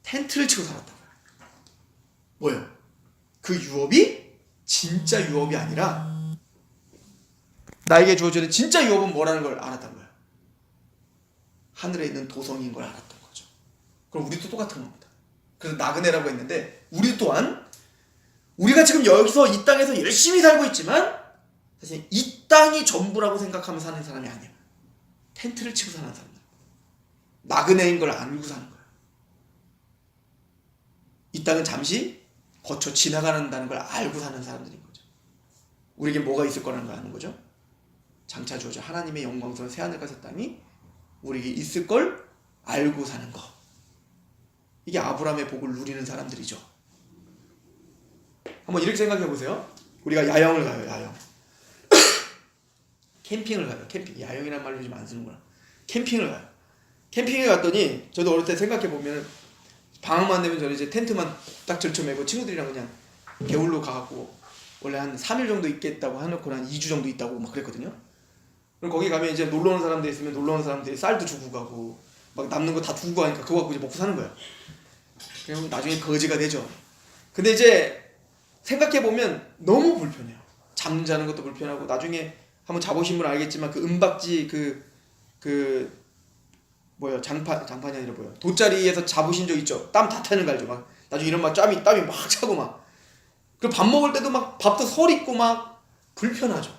텐트를 치고 살았다고요. 뭐예요? 그 유업이 진짜 유업이 아니라 나에게 주어지는 진짜 유업은 뭐라는 걸 알았던 거예요. 하늘에 있는 도성인 걸 알았던 거죠. 그럼 우리도 똑같은 겁니다. 그래서 나그네라고 했는데, 우리 또한 우리가 지금 여기서 이 땅에서 열심히 살고 있지만 사실 이 땅이 전부라고 생각하며 사는 사람이 아니에요. 텐트를 치고 사는 사람들, 나그네인 걸 알고 사는 거예요. 이 땅은 잠시 거쳐 지나가는다는 걸 알고 사는 사람들인 거죠. 우리에게 뭐가 있을 거라는 걸 아는 거죠. 장차 주어져 하나님의 영광스러운 새하늘과 새 땅이 우리에게 있을 걸 알고 사는 거. 이게 아브라함의 복을 누리는 사람들이죠. 한번 이렇게 생각해 보세요. 우리가 야영을 가요. 야영. 캠핑을 가요. 캠핑. 야영이란 말로 요즘 안 쓰는구나. 캠핑을 가요. 캠핑에 갔더니 저도 어릴 때 생각해 보면 방학만 되면 저는 이제 텐트만 딱 걸쳐매고 친구들이랑 그냥 개울로 가갖고 원래 한 3일 정도 있겠다고 해놓고 한 2주 정도 있다고 막 그랬거든요. 그럼 거기 가면 이제 놀러 오는 사람들 있으면 놀러 오는 사람들이 쌀도 주고 가고 막 남는 거 다 두고 가니까 그거 갖고 이제 먹고 사는 거예요. 그럼 나중에 거지가 되죠. 근데 이제 생각해 보면 너무 불편해요. 잠자는 것도 불편하고, 나중에 한번 자보신 분은 알겠지만 그 은박지 장판이 아니라 뭐야, 돗자리에서 자보신 적 있죠? 땀 다 타는 거 알죠? 막 나중에 이런 막 땀이 막 차고 막, 그리고 밥 먹을 때도 막 밥도 설 있고 막 불편하죠.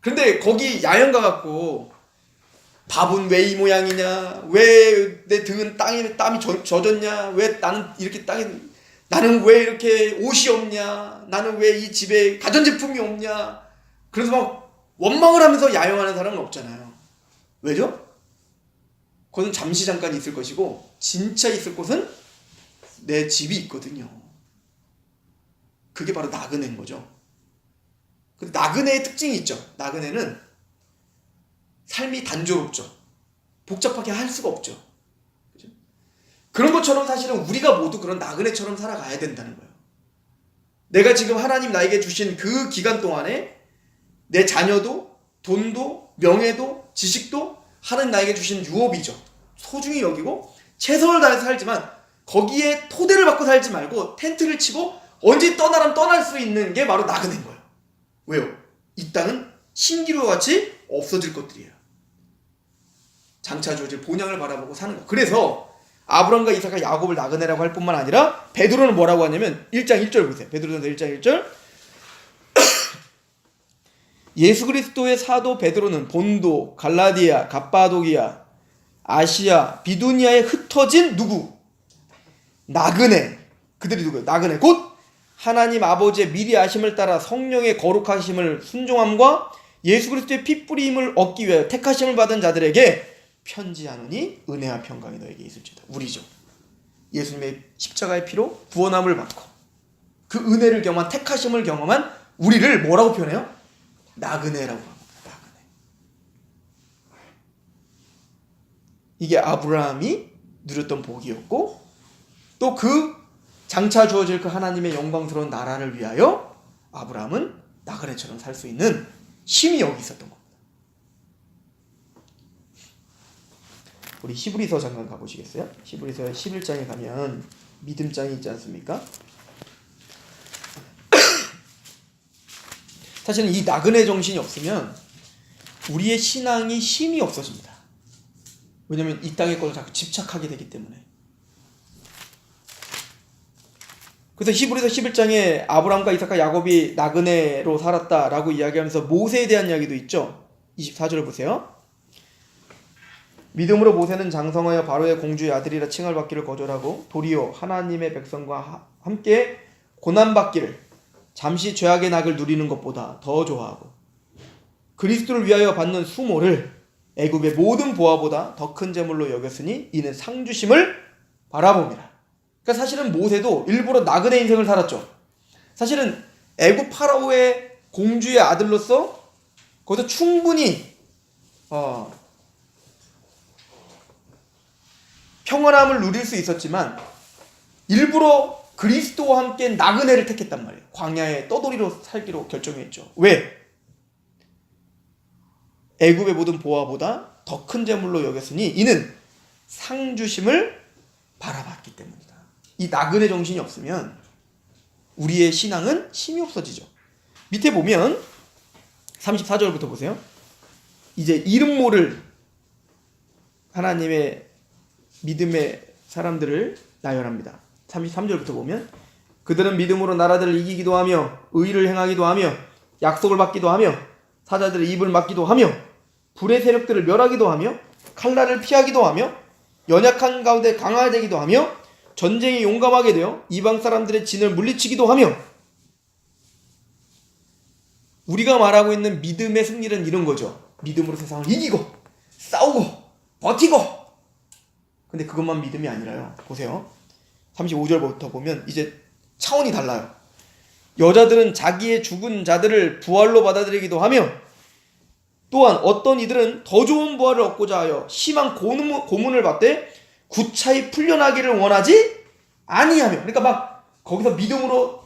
근데 거기 야영 가갖고 밥은 왜 이 모양이냐, 왜 내 등은 땀이 젖었냐, 왜 나는 이렇게 나는 왜 이렇게 옷이 없냐, 나는 왜 이 집에 가전제품이 없냐, 그래서 막 원망을 하면서 야영하는 사람은 없잖아요. 왜죠? 그건 잠시 잠깐 있을 것이고 진짜 있을 곳은 내 집이 있거든요. 그게 바로 나그네인 거죠. 근데 나그네의 특징이 있죠. 나그네는 삶이 단조롭죠. 복잡하게 할 수가 없죠. 그죠? 그런 것처럼 사실은 우리가 모두 그런 나그네처럼 살아가야 된다는 거예요. 내가 지금 하나님 나에게 주신 그 기간 동안에 내 자녀도, 돈도, 명예도, 지식도 하나님 나에게 주신 유업이죠. 소중히 여기고 최선을 다해서 살지만 거기에 토대를 받고 살지 말고 텐트를 치고 언제 떠나라면 떠날 수 있는 게 바로 나그네인 거예요. 왜요? 이 땅은 신기루와 같이 없어질 것들이에요. 장차 주어질 본향을 바라보고 사는 거. 그래서 아브라함과 이삭과 야곱을 나그네라고 할 뿐만 아니라 베드로는 뭐라고 하냐면 1장 1절 보세요. 베드로전서 1장 1절. 예수 그리스도의 사도 베드로는 본도, 갈라디아, 갑바도기아, 아시아, 비두니아에 흩어진 누구? 나그네. 그들이 누구예요? 나그네. 곧 하나님 아버지의 미리 아심을 따라 성령의 거룩하심을 순종함과 예수 그리스도의 피 뿌림을 얻기 위하여 택하심을 받은 자들에게 편지하노니 은혜와 평강이 너에게 있을지어다. 우리죠. 예수님의 십자가의 피로 구원함을 받고 그 은혜를 경험한, 택하심을 경험한 우리를 뭐라고 표현해요? 나그네라고 합니다. 나그네. 이게 아브라함이 누렸던 복이었고, 또 그 장차 주어질 그 하나님의 영광스러운 나라를 위하여 아브라함은 나그네처럼 살 수 있는 힘이 여기 있었던 겁니다. 우리 히브리서 잠깐 가보시겠어요? 히브리서 11장에 가면 믿음장이 있지 않습니까? 사실은 이 나그네 정신이 없으면 우리의 신앙이 힘이 없어집니다. 왜냐면 이 땅의 것을 자꾸 집착하게 되기 때문에. 그래서 히브리서 11장에 아브라함과 이삭과 야곱이 나그네로 살았다라고 이야기하면서 모세에 대한 이야기도 있죠. 24절을 보세요. 믿음으로 모세는 장성하여 바로의 공주의 아들이라 칭할 받기를 거절하고 도리어 하나님의 백성과 함께 고난받기를 잠시 죄악의 낙을 누리는 것보다 더 좋아하고 그리스도를 위하여 받는 수모를 애굽의 모든 보화보다 더 큰 재물로 여겼으니 이는 상주심을 바라봅니다. 그러니까 사실은 모세도 일부러 나그네 인생을 살았죠. 사실은 애굽 파라오의 공주의 아들로서 거기서 충분히 평안함을 누릴 수 있었지만 일부러 그리스도와 함께 나그네를 택했단 말이에요. 광야의 떠돌이로 살기로 결정했죠. 왜? 애굽의 모든 보화보다 더 큰 재물로 여겼으니 이는 상주심을 바라봤기 때문이다. 이 나그네 정신이 없으면 우리의 신앙은 힘이 없어지죠. 밑에 보면 34절부터 보세요. 이제 이름 모를 하나님의 믿음의 사람들을 나열합니다. 33절부터 보면 그들은 믿음으로 나라들을 이기기도 하며 의를 행하기도 하며 약속을 받기도 하며 사자들의 입을 막기도 하며 불의 세력들을 멸하기도 하며 칼날을 피하기도 하며 연약한 가운데 강화되기도 하며 전쟁에 용감하게 되어 이방 사람들의 진을 물리치기도 하며. 우리가 말하고 있는 믿음의 승리는 이런 거죠. 믿음으로 세상을 이기고 싸우고 버티고. 근데 그것만 믿음이 아니라요. 보세요. 35절부터 보면 이제 차원이 달라요. 여자들은 자기의 죽은 자들을 부활로 받아들이기도 하며 또한 어떤 이들은 더 좋은 부활을 얻고자 하여 심한 고문을 받되 구차히 풀려나기를 원하지 아니하며. 그러니까 막 거기서 믿음으로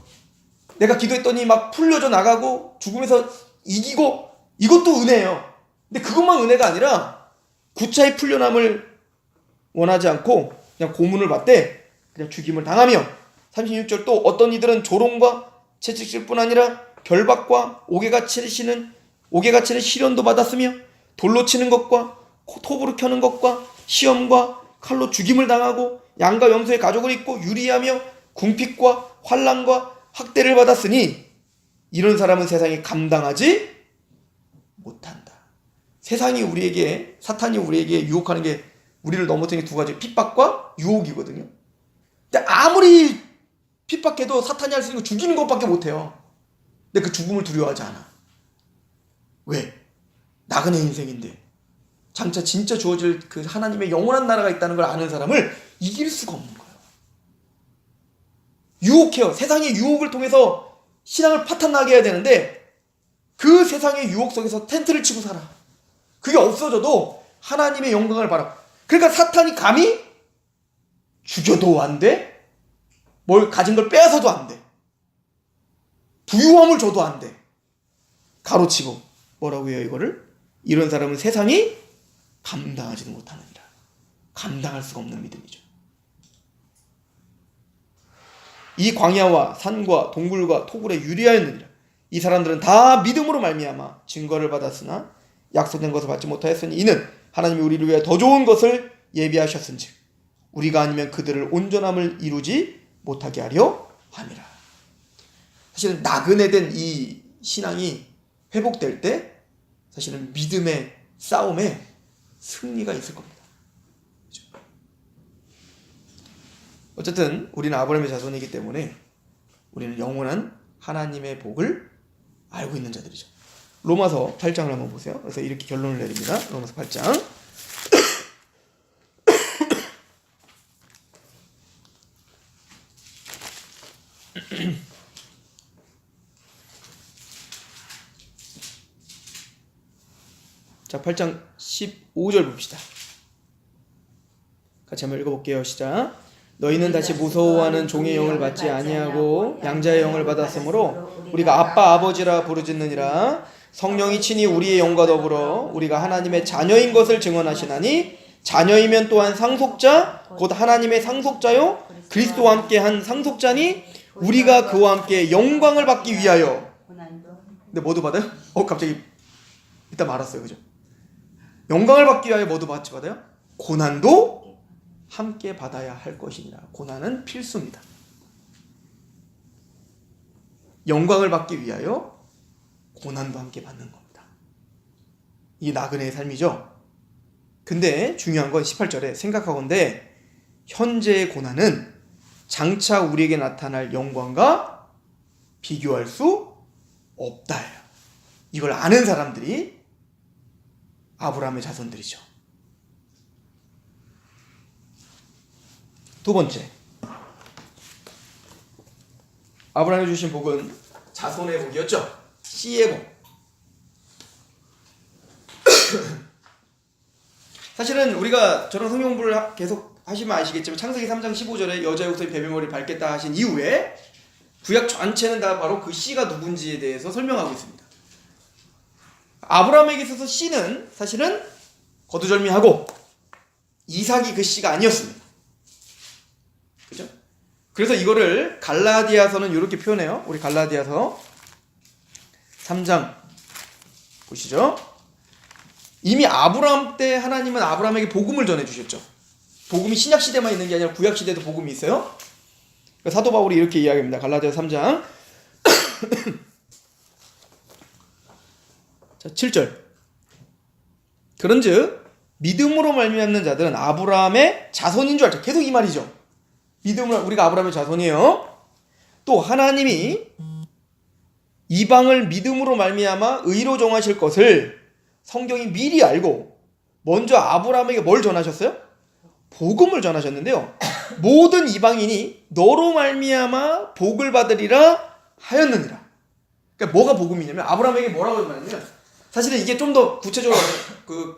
내가 기도했더니 막 풀려져 나가고 죽음에서 이기고, 이것도 은혜예요. 근데 그것만 은혜가 아니라 구차히 풀려남을 원하지 않고 그냥 고문을 받되 그냥 죽임을 당하며. 36절 또 어떤 이들은 조롱과 채찍질 뿐 아니라 결박과 옥에가 치는 시련도 받았으며 돌로 치는 것과 톱으로 켜는 것과 시험과 칼로 죽임을 당하고 양과 염소의 가죽을 입고 유리하며 궁핍과 환난과 학대를 받았으니 이런 사람은 세상이 감당하지 못한다. 세상이 우리에게, 사탄이 우리에게 유혹하는 게 우리를 넘어뜨리는 게 두 가지, 핍박과 유혹이거든요. 근데 아무리 핍박해도 사탄이 할 수 있는 거 죽이는 것밖에 못해요. 근데 그 죽음을 두려워하지 않아. 왜? 나그네 인생인데 장차 진짜 주어질 그 하나님의 영원한 나라가 있다는 걸 아는 사람을 이길 수가 없는 거예요. 유혹해요. 세상의 유혹을 통해서 신앙을 파탄나게 해야 되는데 그 세상의 유혹 속에서 텐트를 치고 살아. 그게 없어져도 하나님의 영광을 바라. 그러니까 사탄이 감히 죽여도 안 돼. 뭘 가진 걸 빼앗아도 안 돼. 부유함을 줘도 안 돼. 가로치고. 뭐라고 해요 이거를? 이런 사람은 세상이 감당하지도 못하느니라. 감당할 수가 없는 믿음이죠. 이 광야와 산과 동굴과 토굴에 유리하였느니라. 이 사람들은 다 믿음으로 말미암아 증거를 받았으나 약속된 것을 받지 못하였으니 이는 하나님이 우리를 위해 더 좋은 것을 예비하셨은즉 우리가 아니면 그들을 온전함을 이루지 못하게 하려 함이라. 사실은 나그네된 이 신앙이 회복될 때 사실은 믿음의 싸움에 승리가 있을 겁니다. 그렇죠? 어쨌든 우리는 아브라함의 자손이기 때문에 우리는 영원한 하나님의 복을 알고 있는 자들이죠. 로마서 8장을 한번 보세요. 그래서 이렇게 결론을 내립니다. 로마서 8장. 자, 8장 15절 봅시다. 같이 한번 읽어볼게요. 시작. 너희는 다시 무서워하는 종의 영을 받지 아니하고 양자의 영을 받았으므로 우리가 아빠 아버지라 부르짖느니라. 성령이 친히 우리의 영과 더불어 우리가 하나님의 자녀인 것을 증언하시나니 자녀이면 또한 상속자 곧 하나님의 상속자요 그리스도와 함께 한 상속자니 우리가 그와 함께 영광을 받기 위하여. 근데 뭐도 받아요? 갑자기 이따 말았어요. 그죠? 영광을 받기 위하여 뭐도 받아요? 고난도 함께 받아야 할 것이니라. 고난은 필수입니다. 영광을 받기 위하여 고난도 함께 받는 겁니다. 이 나그네의 삶이죠. 근데 중요한 건 18절에 생각하건대 현재의 고난은 장차 우리에게 나타날 영광과 비교할 수 없다예요. 이걸 아는 사람들이 아브라함의 자손들이죠. 두 번째, 아브라함이 주신 복은 자손의 복이었죠. 씨의 복. 사실은 우리가 저런 성경 공부를 계속 하시면 아시겠지만 창세기 3장 15절에 여자의 후손이 베베머리를 밟겠다 하신 이후에 구약 전체는 다 바로 그 씨가 누군지에 대해서 설명하고 있습니다. 아브라함에게 있어서 씨는 사실은 거두절미하고 이삭이 그 씨가 아니었습니다. 그죠? 그래서 이거를 갈라디아서는 이렇게 표현해요. 우리 갈라디아서 3장 보시죠. 이미 아브라함 때 하나님은 아브라함에게 복음을 전해주셨죠. 복음이 신약시대만 있는 게 아니라 구약시대도 복음이 있어요. 사도 바울이 이렇게 이야기합니다. 갈라디아서 3장 자, 7절. 그런즉 믿음으로 말미암는 자들은 아브라함의 자손인 줄 알죠. 계속 이 말이죠. 믿음으로 우리가 아브라함의 자손이에요. 또 하나님이 이방을 믿음으로 말미암아 의로 정하실 것을 성경이 미리 알고 먼저 아브라함에게 뭘 전하셨어요? 복음을 전하셨는데요. 모든 이방인이 너로 말미암아 복을 받으리라 하였느니라. 그러니까 뭐가 복음이냐면 아브라함에게 뭐라고 말하냐면 사실은 이게 좀 더 구체적으로 그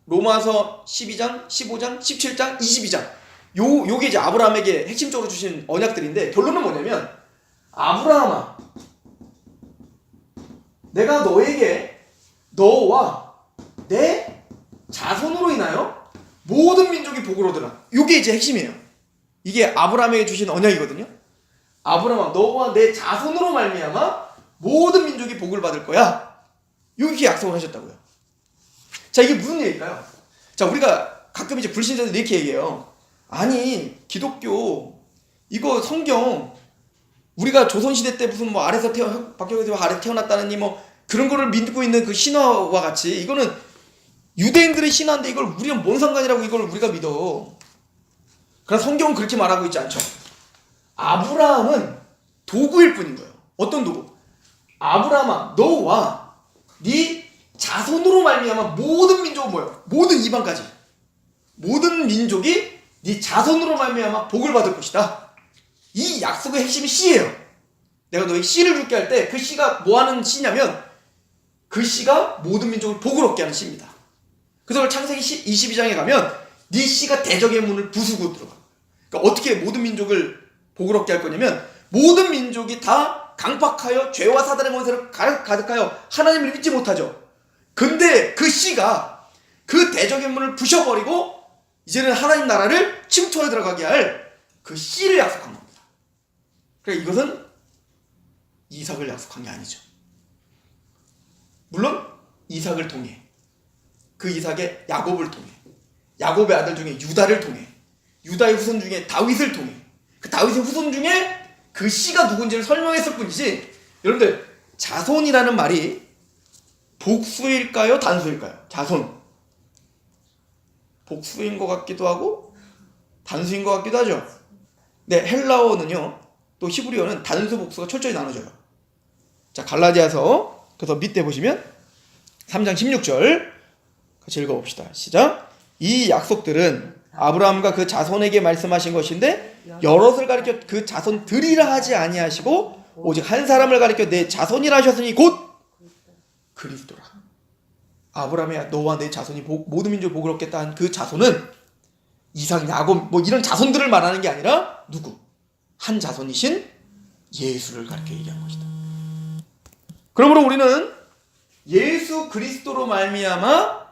로마서 12장, 15장, 17장, 22장 요게 이제 아브라함에게 핵심적으로 주신 언약들인데 결론은 뭐냐면 아브라함아 내가 너에게 너와 내 자손으로 인하여 모든 민족이 복을 얻으라. 요게 이제 핵심이에요. 이게 아브라함에게 주신 언약이거든요. 아브라함아 너와 내 자손으로 말미암아 모든 민족이 복을 받을 거야. 이렇게 약속을 하셨다고요. 자, 이게 무슨 얘기일까요? 자, 우리가 가끔 이제 불신자들 이렇게 얘기해요. 아니, 기독교 이거 성경 우리가 조선시대 때 무슨 뭐 아래서 박혀서 아래 태어났다느니 뭐 그런 거를 믿고 있는 그 신화와 같이 이거는 유대인들의 신화인데 이걸 우리는 뭔 상관이라고 이걸 우리가 믿어. 그러나 성경은 그렇게 말하고 있지 않죠. 아브라함은 도구일 뿐인 거예요. 어떤 도구? 아브라함아 너와 네 자손으로 말미암아 모든 민족은 뭐예요? 모든 이방까지 모든 민족이 네 자손으로 말미암아 복을 받을 것이다. 이 약속의 핵심이 씨예요. 내가 너에게 씨를 줄게 할 때 그 씨가 뭐하는 씨냐면 그 씨가 모든 민족을 복을 얻게 하는 씨입니다. 그래서 창세기 22장에 가면 네 씨가 대적의 문을 부수고 들어가. 그러니까 어떻게 모든 민족을 복을 얻게 할 거냐면 모든 민족이 다 강팍하여 죄와 사단의 권세를 가득하여 하나님을 믿지 못하죠. 근데 그 씨가 그 대적의 문을 부셔버리고 이제는 하나님 나라를 침투해 들어가게 할 그 씨를 약속한 겁니다. 그러니까 이것은 이삭을 약속한 게 아니죠. 물론 이삭을 통해 그 이삭의 야곱을 통해 야곱의 아들 중에 유다를 통해 유다의 후손 중에 다윗을 통해 그 다윗의 후손 중에 그 씨가 누군지를 설명했을 뿐이지 여러분들 자손이라는 말이 복수일까요? 단수일까요? 자손 복수인 것 같기도 하고 단수인 것 같기도 하죠. 네, 헬라어는요 또 히브리어는 단수 복수가 철저히 나눠져요. 자, 갈라디아서 그래서 밑에 보시면 3장 16절 같이 읽어봅시다. 시작. 이 약속들은 아브라함과 그 자손에게 말씀하신 것인데 여럿을 가리켜 그 자손들이라 하지 아니하시고 오직 한 사람을 가리켜 내 자손이라 하셨으니 곧 그리스도라. 아브라함의 너와 내 자손이 모든 민족 복을 얻겠다 한 그 자손은 이삭, 야곱 뭐 이런 자손들을 말하는 게 아니라 누구? 한 자손이신 예수를 가리켜 얘기한 것이다. 그러므로 우리는 예수 그리스도로 말미암아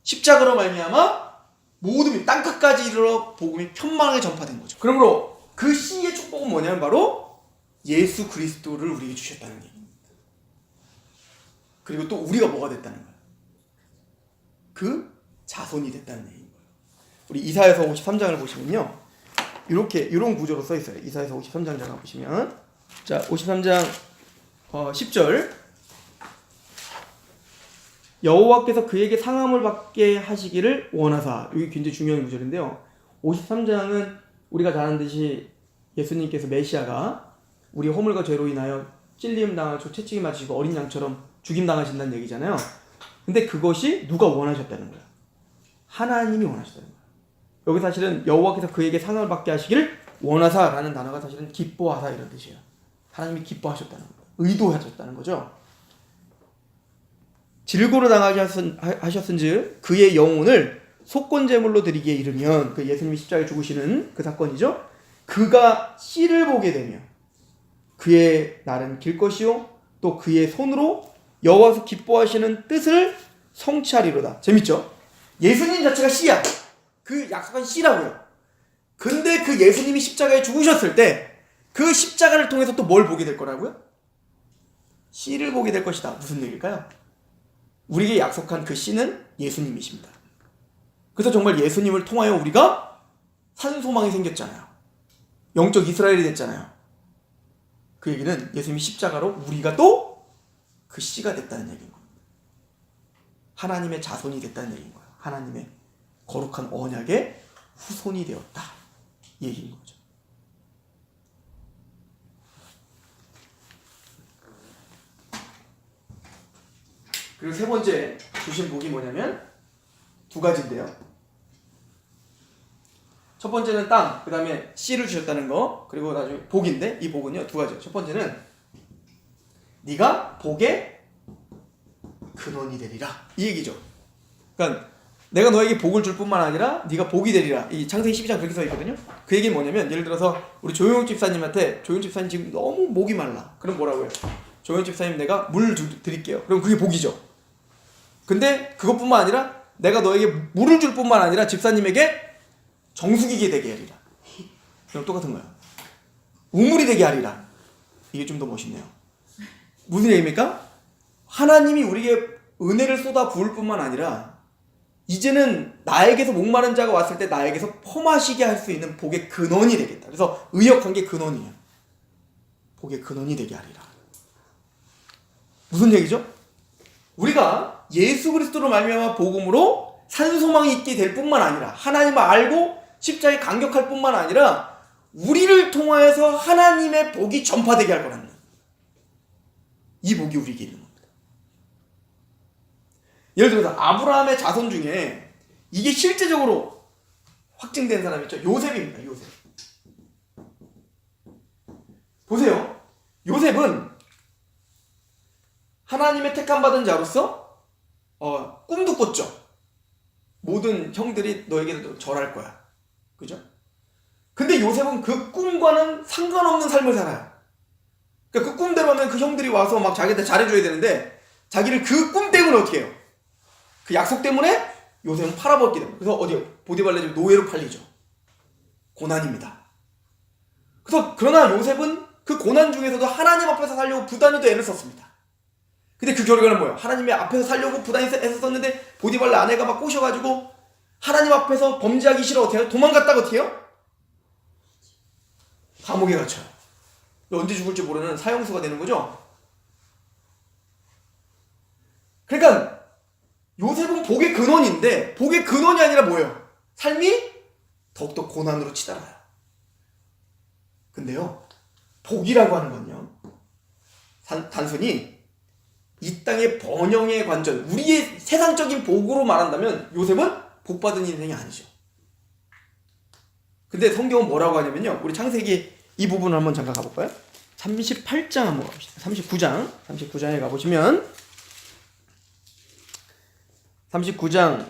십자가로 말미암아 모든 땅끝까지 이르러 복음이 편만하게 전파된 거죠. 그러므로 그 씨의 축복은 뭐냐면 바로 예수 그리스도를 우리에게 주셨다는 얘기입니다. 그리고 또 우리가 뭐가 됐다는 거예요? 그 자손이 됐다는 얘기인 거예요. 우리 이사야서 53장을 보시면요. 이런 구조로 써 있어요. 이사야서 53장 잠깐 보시면, 자 53장 10절, 여호와께서 그에게 상함을 받게 하시기를 원하사. 이게 굉장히 중요한 구절인데요. 53장은 우리가 잘 아는 듯이 예수님께서 메시아가 우리 허물과 죄로 인하여 찔림 당하고 채찍이 맞으시고 어린 양처럼 죽임 당하신다는 얘기잖아요. 근데 그것이 누가 원하셨다는 거야? 하나님이 원하셨다는 거야. 여기 사실은 여호와께서 그에게 상함을 받게 하시기를 원하사라는 단어가 사실은 기뻐하사 이런 뜻이에요. 하나님이 기뻐하셨다는 거예요. 의도하셨다는 거죠. 질고를 당하게 하셨은즉 그의 영혼을 속건제물로 드리기에 이르면, 그 예수님이 십자가에 죽으시는 그 사건이죠. 그가 씨를 보게 되며 그의 날은 길 것이요 또 그의 손으로 여호와께서 기뻐하시는 뜻을 성취하리로다. 재밌죠? 예수님 자체가 씨야. 그 약속한 씨라고요. 근데 그 예수님이 십자가에 죽으셨을 때 그 십자가를 통해서 또 뭘 보게 될 거라고요? 씨를 보게 될 것이다. 무슨 얘기일까요? 우리에게 약속한 그 씨는 예수님이십니다. 그래서 정말 예수님을 통하여 우리가 산소망이 생겼잖아요. 영적 이스라엘이 됐잖아요. 그 얘기는 예수님이 십자가로 우리가 또 그 씨가 됐다는 얘기인 겁니다. 하나님의 자손이 됐다는 얘기인 거예요. 하나님의 거룩한 언약의 후손이 되었다, 이 얘기인 거죠. 그리고 세 번째 주신 복이 뭐냐면 두 가지인데요. 첫 번째는 땅, 그 다음에 씨를 주셨다는 거, 그리고 나중에 복인데, 이 복은요 두 가지예요. 첫 번째는 네가 복의 근원이 되리라, 이 얘기죠. 그러니까 내가 너에게 복을 줄 뿐만 아니라 네가 복이 되리라. 이 창세기 12장 그렇게 써 있거든요. 그 얘기는 뭐냐면, 예를 들어서 우리 조용 집사님한테, 조용 집사님 지금 너무 목이 말라. 그럼 뭐라고 해요? 조용 집사님 내가 물 드릴게요. 그럼 그게 복이죠. 근데 그것뿐만 아니라 내가 너에게 물을 줄 뿐만 아니라 집사님에게 정수기게 되게 하리라. 그럼 똑같은 거예요. 우물이 되게 하리라. 이게 좀 더 멋있네요. 무슨 얘기입니까? 하나님이 우리에게 은혜를 쏟아 부을 뿐만 아니라 이제는 나에게서 목마른 자가 왔을 때 나에게서 퍼마시게 할 수 있는 복의 근원이 되겠다. 그래서 의역한 게 근원이에요. 복의 근원이 되게 하리라. 무슨 얘기죠? 우리가 예수 그리스도로 말미암아 복음으로 산소망이 있게 될 뿐만 아니라 하나님을 알고 십자가에 감격할 뿐만 아니라 우리를 통하여서 하나님의 복이 전파되게 할 거라는, 이 복이 우리에게 있는 겁니다. 예를 들어서 아브라함의 자손 중에 이게 실제적으로 확증된 사람이 있죠. 요셉입니다. 요셉. 보세요. 요셉은 하나님의 택함받은 자로서 꿈도 꿨죠. 모든 형들이 너에게 절할 거야. 그죠? 근데 요셉은 그 꿈과는 상관없는 삶을 살아요. 그러니까 그 꿈대로 하면 그 형들이 와서 막 자기한테 잘해줘야 되는데 자기를 그 꿈 때문에 어떻게 해요? 그 약속 때문에 요셉은 팔아먹게 됩니다. 그래서 어디요? 보디발의 집 노예로 팔리죠. 고난입니다. 그래서 그러나 요셉은 그 고난 중에서도 하나님 앞에서 살려고 부단히도 애를 썼습니다. 근데 그 결과는 뭐예요? 하나님의 앞에서 살려고 부단히 애를 썼는데 보디발의 아내가 막 꼬셔가지고 하나님 앞에서 범죄하기 싫어 어떻게 해요? 도망갔다가 어떻게 해요? 감옥에 갇혀요. 언제 죽을지 모르는 사형수가 되는 거죠. 그러니까 요셉은 복의 근원인데 복의 근원이 아니라 뭐예요? 삶이 더욱더 고난으로 치달아요. 근데요, 복이라고 하는 건요, 단순히 이 땅의 번영의 관전, 우리의 세상적인 복으로 말한다면 요셉은 복받은 인생이 아니죠. 근데 성경은 뭐라고 하냐면요, 우리 창세기 이 부분을 한번 잠깐 가볼까요? 38장 한번 가봅시다. 39장에 가보시면 39장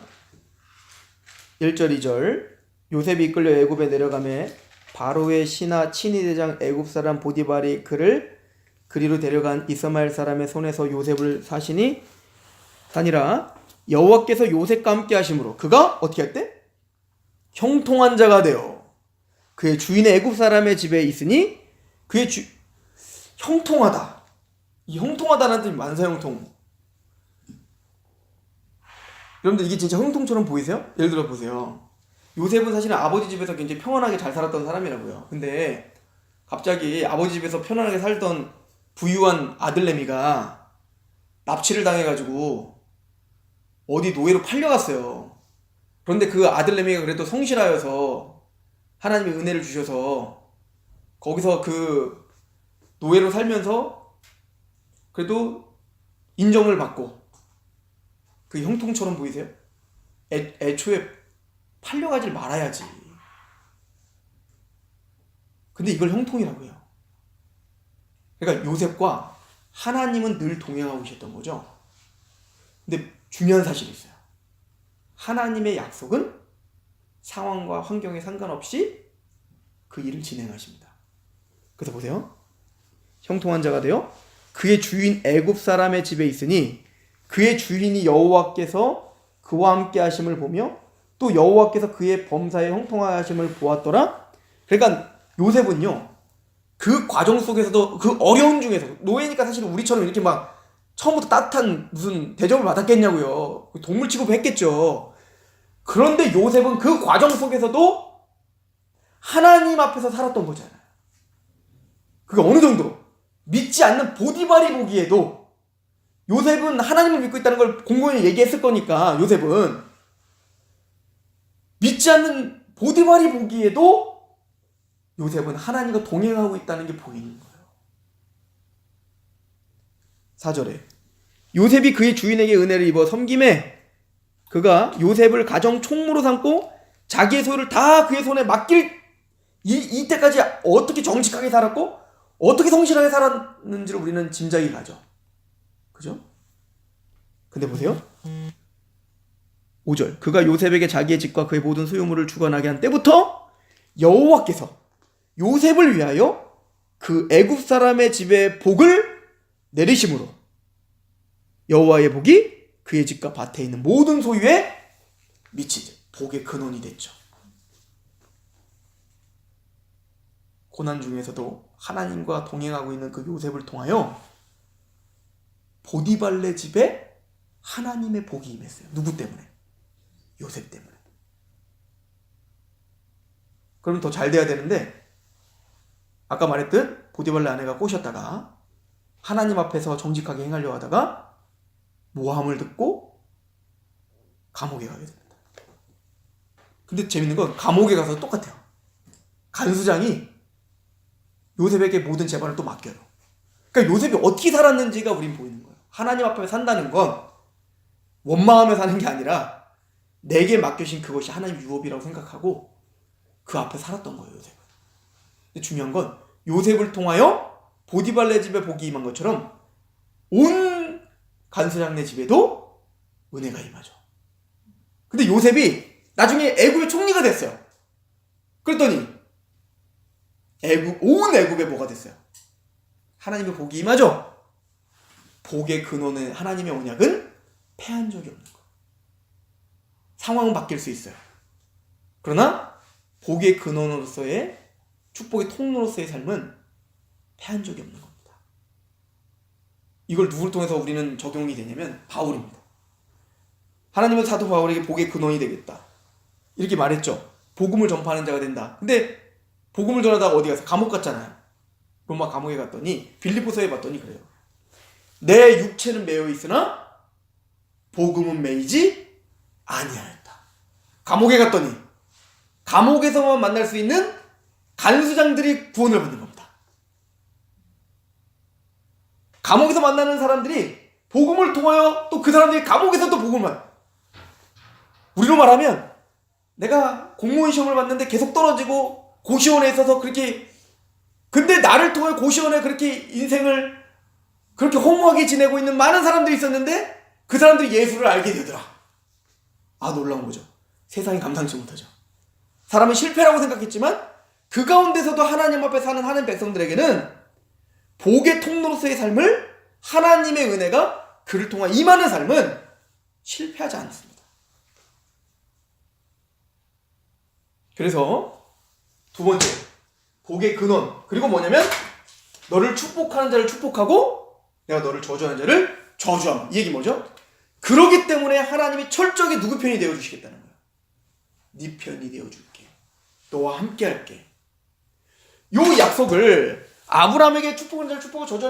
1절 2절, 요셉이 이끌려 애굽에 내려가매 바로의 신하 친위대장 애굽 사람 보디발이 그를 그리로 데려간 이스마엘 사람의 손에서 요셉을 사니라. 여호와께서 요셉과 함께 하심으로 그가 어떻게 할 때? 형통한 자가 되어 그의 주인의 애굽 사람의 집에 있으니 그의 형통하다. 이 형통하다는 뜻이 만사형통. 여러분들 이게 진짜 형통처럼 보이세요? 예를 들어 보세요. 요셉은 사실은 아버지 집에서 굉장히 평안하게 잘 살았던 사람이라고요. 근데 갑자기 아버지 집에서 편안하게 살던 부유한 아들내미가 납치를 당해가지고 어디 노예로 팔려갔어요. 그런데 그 아들내미가 그래도 성실하여서 하나님의 은혜를 주셔서 거기서 그 노예로 살면서 그래도 인정을 받고, 그 형통처럼 보이세요? 애초에 팔려가질 말아야지. 근데 이걸 형통이라고 해요. 그러니까 요셉과 하나님은 늘 동행하고 계셨던 거죠. 근데 중요한 사실이 있어요. 하나님의 약속은 상황과 환경에 상관없이 그 일을 진행하십니다. 그래서 보세요. 형통한 자가 되어 그의 주인 애굽 사람의 집에 있으니 그의 주인이 여호와께서 그와 함께 하심을 보며 또 여호와께서 그의 범사에 형통하심을 보았더라. 그러니까 요셉은요, 그 과정 속에서도, 그 어려운 중에서, 노예니까 사실 우리처럼 이렇게 막 처음부터 따뜻한 무슨 대접을 받았겠냐고요. 동물 취급했겠죠. 그런데 요셉은 그 과정 속에서도 하나님 앞에서 살았던 거잖아요. 그게 어느 정도로 믿지 않는 보디발이 보기에도, 요셉은 하나님을 믿고 있다는 걸 공공연히 얘기했을 거니까, 요셉은 믿지 않는 보디발이 보기에도 요셉은 하나님과 동행하고 있다는 게 보이는 거예요. 4절에 요셉이 그의 주인에게 은혜를 입어 섬김에 그가 요셉을 가정 총무로 삼고 자기의 소유를 다 그의 손에 맡길, 이때까지 어떻게 정직하게 살았고 어떻게 성실하게 살았는지를 우리는 짐작이 가죠. 그죠? 근데 보세요. 5절 그가 요셉에게 자기의 집과 그의 모든 소유물을 주관하게 한 때부터 여호와께서 요셉을 위하여 그 애굽 사람의 집에 복을 내리심으로 여호와의 복이 그의 집과 밭에 있는 모든 소유에 미치지 복의 근원이 됐죠. 고난 중에서도 하나님과 동행하고 있는 그 요셉을 통하여 보디발레 집에 하나님의 복이 임했어요. 누구 때문에? 요셉 때문에. 그럼 더 잘 돼야 되는데, 아까 말했듯 보디발레 아내가 꼬셨다가 하나님 앞에서 정직하게 행하려 하다가 모함을 듣고 감옥에 가게 됩니다. 근데 재밌는 건 감옥에 가서 똑같아요. 간수장이 요셉에게 모든 재반을 또 맡겨요. 그러니까 요셉이 어떻게 살았는지가 우린 보이는 거예요. 하나님 앞에 산다는 건 원망하며 사는 게 아니라 내게 맡겨진 그것이 하나님 유업이라고 생각하고 그 앞에 살았던 거예요, 요셉은. 근데 중요한 건 요셉을 통하여 보디발레 집에 복이 임한 것처럼 온 간수장네 집에도 은혜가 임하죠. 근데 요셉이 나중에 애굽의 총리가 됐어요. 그랬더니 온 애굽에 뭐가 됐어요? 하나님의 복이 임하죠. 복의 근원은 하나님의 언약은 패한 적이 없는 거예요. 상황은 바뀔 수 있어요. 그러나 복의 근원으로서의, 축복의 통로로서의 삶은 패한 적이 없는 겁니다. 이걸 누구를 통해서 우리는 적용이 되냐면 바울입니다. 하나님은 사도 바울에게 복의 근원이 되겠다 이렇게 말했죠. 복음을 전파하는 자가 된다. 근데 복음을 전하다가 어디 가서 감옥 갔잖아요. 로마 감옥에 갔더니 빌립보서에 봤더니 그래요. 내 육체는 매여 있으나 복음은 매이지 아니하였다. 감옥에 갔더니 감옥에서만 만날 수 있는 간수장들이 구원을 받는 겁니다. 감옥에서 만나는 사람들이 복음을 통하여 또 그 사람들이 감옥에서 또 복음을 받아요. 우리로 말하면 내가 공무원 시험을 봤는데 계속 떨어지고 고시원에 있어서 그렇게, 근데 나를 통해 고시원에 그렇게 인생을 그렇게 허무하게 지내고 있는 많은 사람들이 있었는데 그 사람들이 예수를 알게 되더라. 아, 놀라운 거죠. 세상이 감당치 못하죠. 사람은 실패라고 생각했지만 그 가운데서도 하나님 앞에 사는 하나님 백성들에게는 복의 통로로서의 삶을, 하나님의 은혜가 그를 통한 임하는 삶은 실패하지 않았습니다. 그래서 두 번째, 복의 근원. 그리고 뭐냐면 너를 축복하는 자를 축복하고 내가 너를 저주하는 자를 저주함. 이 얘기 뭐죠? 그러기 때문에 하나님이 철저하게 누구 편이 되어주시겠다는 거예요. 네 편이 되어줄게. 너와 함께할게. 요 약속을 아브라함에게 축복을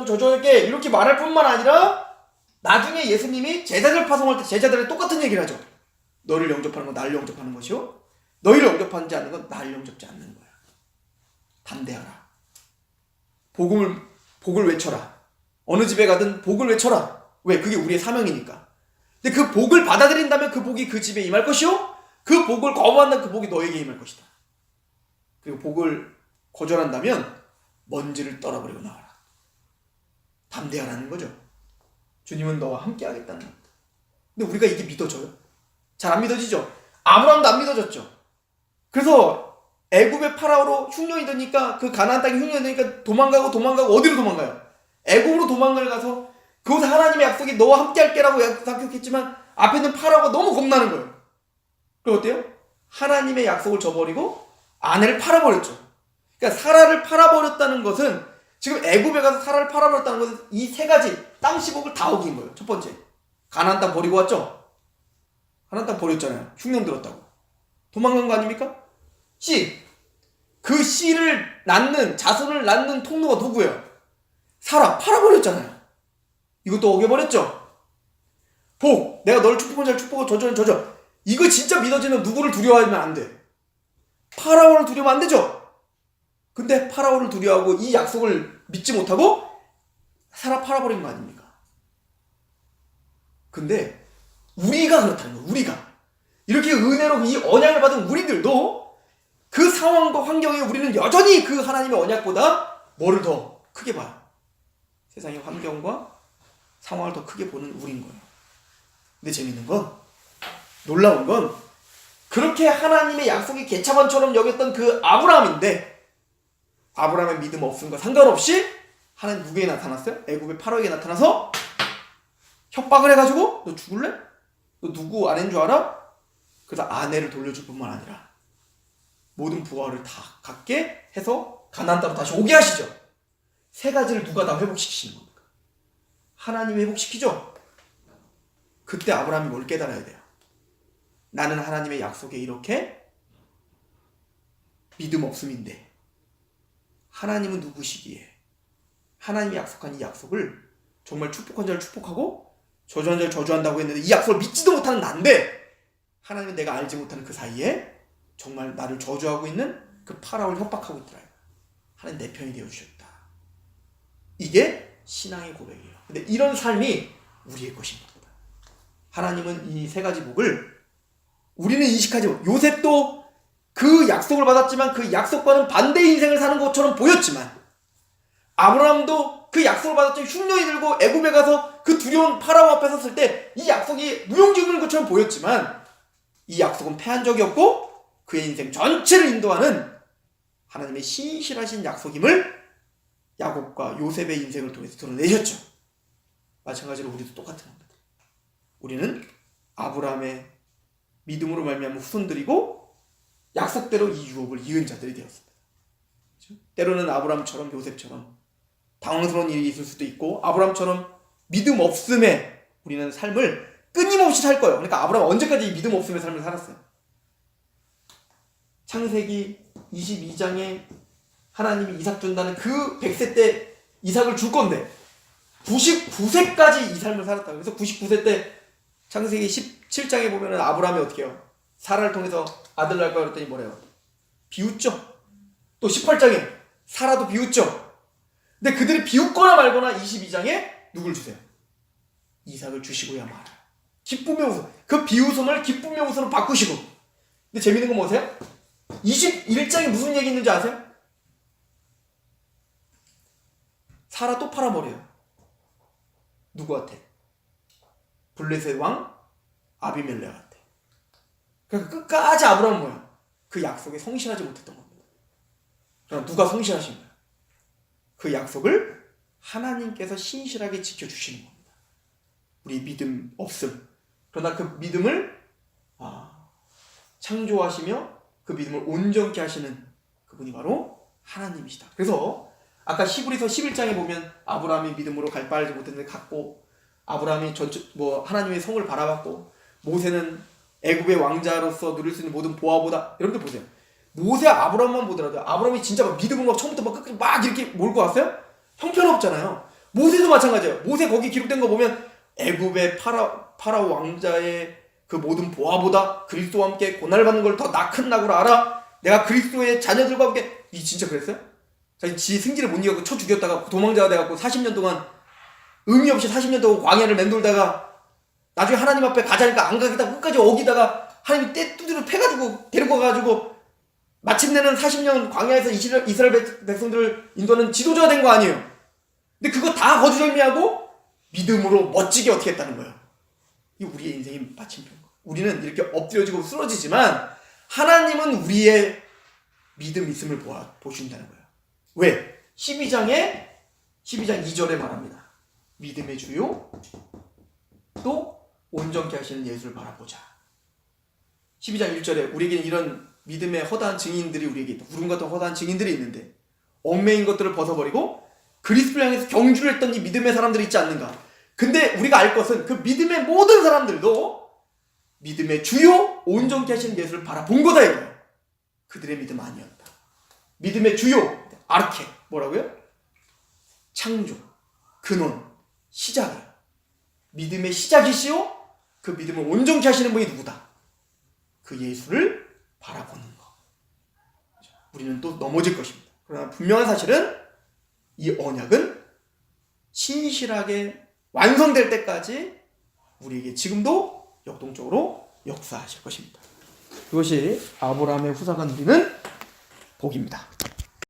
저주할게 이렇게 말할 뿐만 아니라 나중에 예수님이 제자들 파송할 때 제자들이 똑같은 얘기를 하죠. 너를 영접하는 건 나를 영접하는 것이요 너희를 영접하지 않는 건 나를 영접지 않는 거야. 담대하라. 복을 외쳐라. 어느 집에 가든 복을 외쳐라. 왜? 그게 우리의 사명이니까. 근데 그 복을 받아들인다면 그 복이 그 집에 임할 것이요 그 복을 거부한다면 그 복이 너에게 임할 것이다. 그리고 복을 거절한다면 먼지를 떨어버리고 나와라. 담대하라는 거죠. 주님은 너와 함께 하겠다는 겁니다. 근데 우리가 이게 믿어져요? 잘 안 믿어지죠? 아브라함도 안 믿어졌죠. 그래서 애굽의 파라오로 흉년이 되니까 그 가나안 땅이 흉년이 되니까 도망가고 어디로 도망가요? 애굽으로 도망을 가서 그곳에 하나님의 약속이 너와 함께 할게라고 약속했지만 앞에 있는 파라오가 너무 겁나는 거예요. 그럼 어때요? 하나님의 약속을 저버리고 아내를 팔아버렸죠. 그러니까 사라를 팔아버렸다는 것은 지금 애굽에 가서 사라를 팔아버렸다는 것은 이 세 가지 땅 10억을 다 어긴 거예요. 첫 번째, 가나안 땅 버리고 왔죠? 가나안 땅 버렸잖아요. 흉년 들었다고. 도망간 거 아닙니까? 씨, 그 씨를 낳는 자손을 낳는 통로가 누구예요? 사라, 팔아버렸잖아요. 이것도 어겨버렸죠? 복, 내가 너를 축복한 자를 축복하고 저주는 저주. 이거 진짜 믿어지면 누구를 두려워하면 안 돼? 파라오를 두려워하면 안 되죠? 근데 파라오를 두려워하고 이 약속을 믿지 못하고 사라 팔아버린 거 아닙니까? 근데 우리가 그렇다는 거예요. 우리가 이렇게 은혜로 이 언약을 받은 우리들도 그 상황과 환경에 우리는 여전히 그 하나님의 언약보다 뭐를 더 크게 봐요? 세상의 환경과 상황을 더 크게 보는 우린 거예요. 근데 재밌는 건, 놀라운 건 그렇게 하나님의 약속이 개차반처럼 여겼던 그 아브라함인데 아브라함의 믿음 없음과 상관없이 하나님 누구에게 나타났어요? 애굽의 파라오에게 나타나서 협박을 해가지고 너 죽을래? 너 누구 아내인 줄 알아? 그래서 아내를 돌려줄 뿐만 아니라 모든 부하를 다 갖게 해서 가나안 땅으로 다시 오게 하시죠. 세 가지를 누가 다 회복시키시는 겁니까? 하나님이 회복시키죠. 그때 아브라함이 뭘 깨달아야 돼요? 나는 하나님의 약속에 이렇게 믿음 없음인데 하나님은 누구시기에 하나님이 약속한 이 약속을 정말 축복한 자를 축복하고 저주한 자를 저주한다고 했는데 이 약속을 믿지도 못하는 난데 하나님은 내가 알지 못하는 그 사이에 정말 나를 저주하고 있는 그 파라오를 협박하고 있더라. 하나님 내 편이 되어주셨다. 이게 신앙의 고백이에요. 근데 이런 삶이 우리의 것인 겁니다. 하나님은 이 세 가지 복을 우리는 인식하지 못해요. 요셉도 그 약속을 받았지만 그 약속과는 반대의 인생을 사는 것처럼 보였지만 아브라함도 그 약속을 받았지만 흉년이 들고 애굽에 가서 그 두려운 파라오 앞에 섰을 때 이 약속이 무용지물인 것처럼 보였지만 이 약속은 패한 적이 없고 그의 인생 전체를 인도하는 하나님의 신실하신 약속임을 야곱과 요셉의 인생을 통해서 드러내셨죠. 마찬가지로 우리도 똑같은 겁니다. 우리는 아브라함의 믿음으로 말미암아 후손들이고 약속대로 이 유업을 이은 자들이 되었습니다. 그렇죠? 때로는 아브라함처럼 요셉처럼 당황스러운 일이 있을 수도 있고 아브라함처럼 믿음 없음에 우리는 삶을 끊임없이 살 거예요. 그러니까 아브라함은 언제까지 이 믿음 없음의 삶을 살았어요? 창세기 22장에 하나님이 이삭 준다는 그 100세 때 이삭을 줄 건데 99세까지 이 삶을 살았다. 그래서 99세 때 창세기 17장에 보면 아브라함이 어떻게 해요? 사라를 통해서 아들 낳을 거야 그랬더니 뭐래요? 비웃죠. 또 18장에 사라도 비웃죠. 근데 그들이 비웃거나 말거나 22장에 누굴 주세요? 이삭을 주시고야 말아요. 기쁨의 웃음. 그 비웃음을 기쁨의 웃음으로 바꾸시고. 근데 재밌는 건 뭐세요? 21장에 무슨 얘기 있는지 아세요? 사라 또 팔아버려요. 누구한테? 블레셋 왕 아비멜렉한테. 그러니까 끝까지 아브라함은 뭐야? 그 약속에 성실하지 못했던 겁니다. 그럼 누가 성실하신 거야? 그 약속을 하나님께서 신실하게 지켜주시는 겁니다. 우리 믿음 없음. 그러나 그 믿음을 창조하시며 그 믿음을 온전케 하시는 그분이 바로 하나님이시다. 그래서 아까 히브리서 11장에 보면 아브라함이 믿음으로 갈 바를 알지 못했는데 갔고 아브라함이 하나님의 성을 바라봤고 모세는 애굽의 왕자로서 누릴 수 있는 모든 보화보다. 여러분들 보세요. 모세 아브라함만 보더라도 아브라함이 진짜 막 믿음을 막 처음부터 막 끝까지 막 이렇게 몰고 왔어요? 형편없잖아요. 모세도 마찬가지예요. 모세 거기 기록된 거 보면 애굽의 파라오 왕자의 그 모든 보화보다 그리스도와 함께 고난받는 걸 더 큰 낙으로 알아. 내가 그리스도의 자녀들과 함께. 이 진짜 그랬어요? 자기 지 승질을 못 이겨고 쳐 죽였다가 도망자가 돼갖고 40년 동안 의미 없이 40년 동안 광야를 맴돌다가 나중에 하나님 앞에 가자니까 안 가겠다 끝까지 어기다가 하나님이 떼두드려 패가지고 데리고 가가지고 마침내는 40년 광야에서 이스라엘 백성들을 인도하는 지도자가 된 거 아니에요. 근데 그거 다 거두절미하고 믿음으로 멋지게 어떻게 했다는 거예요. 이게 우리의 인생의 마침표인 거예요. 우리는 이렇게 엎드려지고 쓰러지지만 하나님은 우리의 믿음 있음을 보신다는 거예요. 왜? 12장 2절에 말합니다. 믿음의 주요 또 온전케 하시는 예수를 바라보자. 12장 1절에 우리에게는 이런 믿음의 허다한 증인들이 우리에게 있다. 구름 같은 허다한 증인들이 있는데 얽매인 것들을 벗어버리고 그리스도를 향해서 경주를 했던 이 믿음의 사람들이 있지 않는가. 근데 우리가 알 것은 그 믿음의 모든 사람들도 믿음의 주요 온전케 하시는 예수를 바라본 거다 이거예요. 그들의 믿음 아니었다. 믿음의 주요 아르케 뭐라고요? 창조, 근원, 시작이에요. 믿음의 시작이시오. 그 믿음을 온전케 하시는 분이 누구다? 그 예수를 바라보는 것. 우리는 또 넘어질 것입니다. 그러나 분명한 사실은 이 언약은 신실하게 완성될 때까지 우리에게 지금도 역동적으로 역사하실 것입니다. 그것이 아브라함의 후사가 누리는 복입니다.